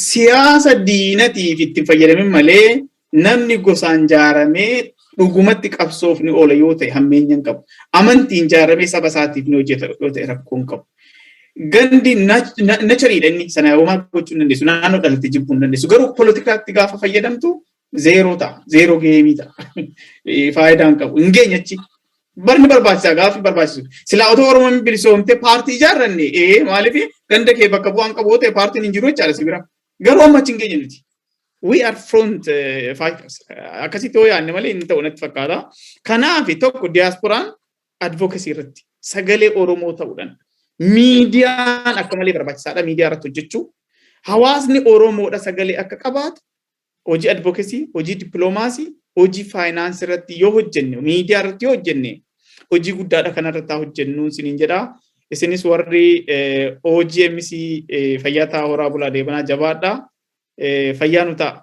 siyaasa diinatiif itti fayyadamin malee namni gosaan jaaramee dhugumatti qabsoof ni oola yoo ta'e hammeenyaan qabu. Amantiin jaaramee saba isaatiif ni hojjeta yoo ta'e rakkoon qabu. Gandi nachariidha inni sana uumaa gochuu hin dandeessu. Naannoo dhalate jibbuu hin dandeessu. Garuu poolitikaatti gaafa fayyadamtu zeeroo ta'a. Zeeroo geemii ta'a. Faayidaan qabu. Hin geenyachi. Barni barbaachisaa gaafi barbaachisu. Silaa otoo Oromoon bilisoomte paartii ijaarranne maaliif ganda kee bakka bu'aan qabu ta'e paartiin hin jiru jechaadha si bira. Garuu amma achi hin geenye nuti. We are front fighters. Akkasitti yoo yaadne malee inni ta'u natti fakkaata. Kanaaf tokko diyaaspooraan advocacy irratti sagalee Oromoo ta'uudhaan miidiyaan akka malee barbaachisaadha. Miidiyaa irratti hojjechuu. Hawaasni Oromoodha sagalee akka qabaatu hojii advocacy, hojii dippiloomaasii, hojii faayinaansii irratti yoo hojjenne, miidiyaa irratti yoo hojjenne hojii guddaadha kanarratti haa hojjennuun siniin jedhaa. isinis warri OGMC fayyaa horaa bulaa deebanaa jabaadha. Fayyaa nu ta'a.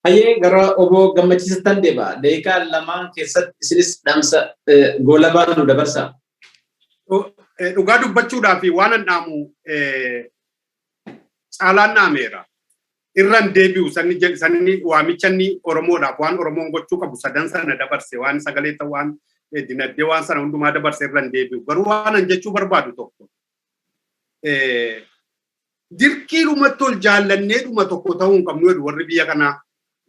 Hayyee gara obbo Gammachiisattan deeba. Daqiiqaa lamaan keessatti isinis dhaamsa goolabaa nu dabarsa. Dhugaa dubbachuudhaaf waan an dhaamu caalaan dhaameera. Irran deebi'u sanni waamichanni Oromoodhaaf waan Oromoon gochuu qabu sadan sana dabarse waan sagalee ta'u waan dinagdee waan sana hundumaa dabarse irran deebi'u. Garuu waan an jechuu barbaadu tokko. Dirqiidhumatti ol jaallanneedhuma tokko ta'uu hin qabnu jedhu warri biyya kanaa.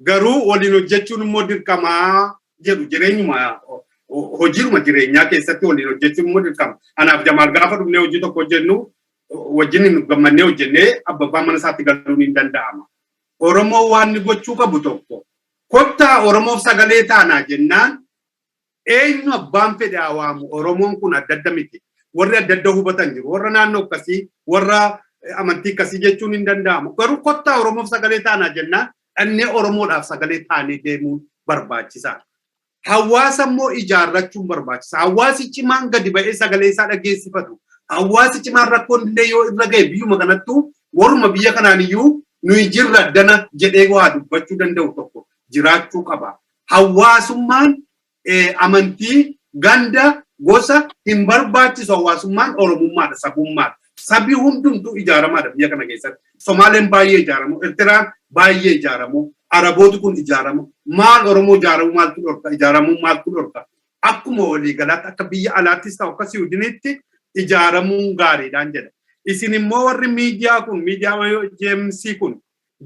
Garuu waliin hojjechuun immoo dirqamaa jedhu jireenyuma hojiidhuma jireenyaa keessatti waliin hojjechuun immoo dirqama. Anaaf Jamaal gaafa dhufnee hojii tokko hojjennu wajjin gammannee hojjennee abbaan mana isaatti galuun hin danda'ama. Oromoo waan ni gochuu qabu tokko. Kottaa Oromoof sagalee taanaa jennaan eenyu abbaan fedhe awaamu Oromoon kun adda adda miti. Warri adda adda hubatan jiru. Warra naannoo akkasii warra amantii akkasii jechuun hin danda'amu. Garuu kottaa Oromoof sagalee taanaa jennaan dhannee Oromoodhaaf sagalee taanee deemuun barbaachisaadha. Hawaasa immoo ijaarrachuun barbaachisa. Hawaasi cimaan gadi ba'ee sagalee isaa dhageessifatu. Hawaasi cimaan rakkoon illee yoo irra ga'e biyyuma kanattuu warruma biyya kanaan iyyuu nuyi jirra dana jedhee waa dubbachuu danda'u tokko jiraachuu qaba. Hawaasummaan amantii ganda gosa hin barbaachisu. Hawaasummaan Oromummaadha, sabummaadha. Sabii hundumtuu ijaaramaadha biyya kana keessatti. Somaaleen baay'ee ijaaramu, Eertiraan baay'ee ijaaramu, Arabooti kun ijaaramu. Maal Oromoo ijaaramu maaltu dhorka? Ijaaramu maaltu dhorka? Akkuma walii galaatti akka biyya alaattis ta'u akka Siwiidinitti ijaaramuun gaariidhaan jedha. Isin immoo warri miidiyaa kun, miidiyaa JMC kun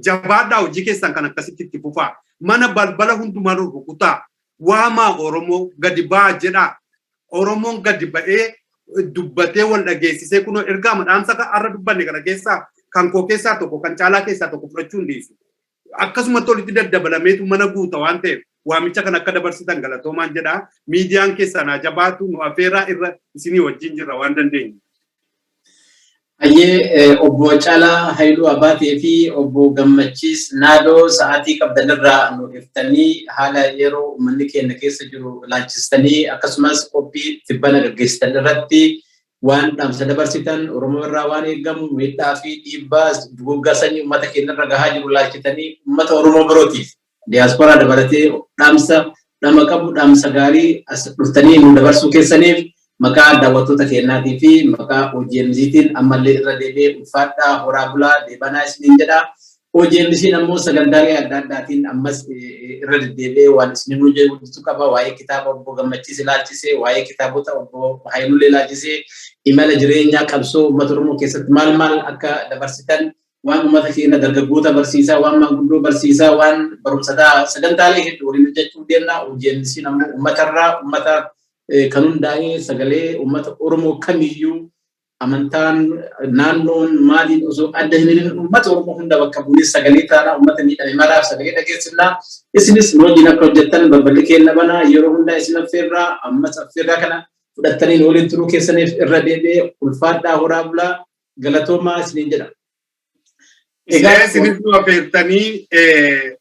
jabaadhaa hojii keessan kan akkasitti itti fufaa. Mana balbala hundumaa rukutaa. Waamaa Oromoo gadi ba'aa jedhaa. Oromoon gadi ba'ee dubbatee wal dhageessisee kunoo ergaa madhaamsa har'a dubbanne kana keessaa kan koo keessaa tokko kan caalaa keessaa tokko fudhachuu hin dhiisu. Akkasumatti walitti daddabalameetu mana guuta waan ta'eef waamicha kan akka dabarsitan galatoomaan jedhaa. Miidiyaan keessan haa jabaatu nu afeeraa irra isinii wajjin jirra waan dandeenyu. Hayyee obbo Caalaa Haayiluu Abaatee fi obbo Gammachiis Naadoo sa'aatii qabdanirraa nu iftanii haala yeroo uummanni keenya keessa jiru laachistanii akkasumas qophii tibbana gaggeessitan irratti waan dhaamsa dabarsitan Oromoo irraa waan eegamu miidhaa fi dhiibbaa duguuggaa sanyii uummata keenya irra gahaa jiru laachitanii uummata Oromoo birootiif diyaasporaa dabalatee dhaamsa nama qabu dhaamsa gaarii as dhuftanii nu dabarsuu keessaniif maqaa daawwattoota keenyaatii fi maqaa OGMCtiin ammallee irra deebi'ee ulfaadhaa horaa bulaa deebanaa isiniin jedha. OGMC'n ammoo sagantaalee adda addaatiin ammas irra deddeebi'ee waan isiniin hojjetu qaba. Waa'ee kitaaba obbo Gammachiis ilaalchisee, waa'ee kitaabota obbo Haayiluu ilaalchisee, imala jireenyaa qabsoo uummata Oromoo keessatti maal akka dabarsitan waan uummata keenya dargaggoota barsiisaa, waan maanguddoo barsiisaa, waan barumsataa sagantaalee hedduu waliin hojjechuu deemna. OGMC'n ammoo uummatarraa uummata kan hundaa'ee sagalee uummata Oromoo kamiyyuu amantaan naannoon maaliin osoo adda hin hin uummata Oromoo hunda bakka bu'ee sagalee taanaa uummata miidhame maraaf sagalee dhageessifnaa. Isinis wajjin akka hojjettan balballi keenya banaa yeroo hundaa isin affeerraa ammas affeerraa kana fudhattanii waliin turuu keessaniif irra deebi'ee ulfaadhaa horaa bulaa galatoomaa isiniin jedha. Egaa isinis nu affeertanii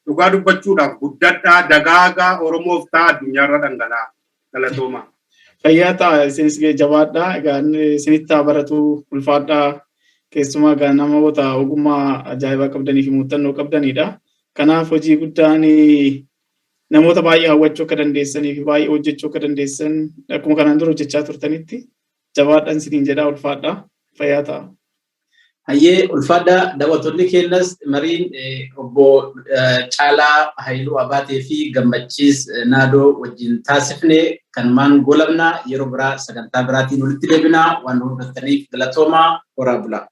dhugaa dubbachuudhaaf guddadhaa dagaagaa Oromoof ta'a addunyaarra dhangala'aa galatoomaa. Fayyaa ta'a isinis jabaadhaa. Egaa isinitti haa baratu ulfaadhaa. Keessumaa egaa namoota ogummaa ajaa'ibaa qabdanii fi muuxannoo qabdanidha. Kanaaf hojii guddaan namoota baay'ee hawwachuu akka dandeessanii fi baay'ee hojjechuu akka dandeessan akkuma kanaan dura hojjechaa turtanitti jabaadhaan isiniin jedhaa ulfaadhaa. Fayyaa ta'a. Hayyee ulfaadhaa daawwattoonni keenyas mariin obbo Caalaa Haayiluu Abaatee fi Gammachiis Naadoo wajjin taasifne kanumaan goolabnaa yeroo biraa sagantaa biraatiin walitti deebinaa waan hordoftaniif galatoomaa horaa bulaa.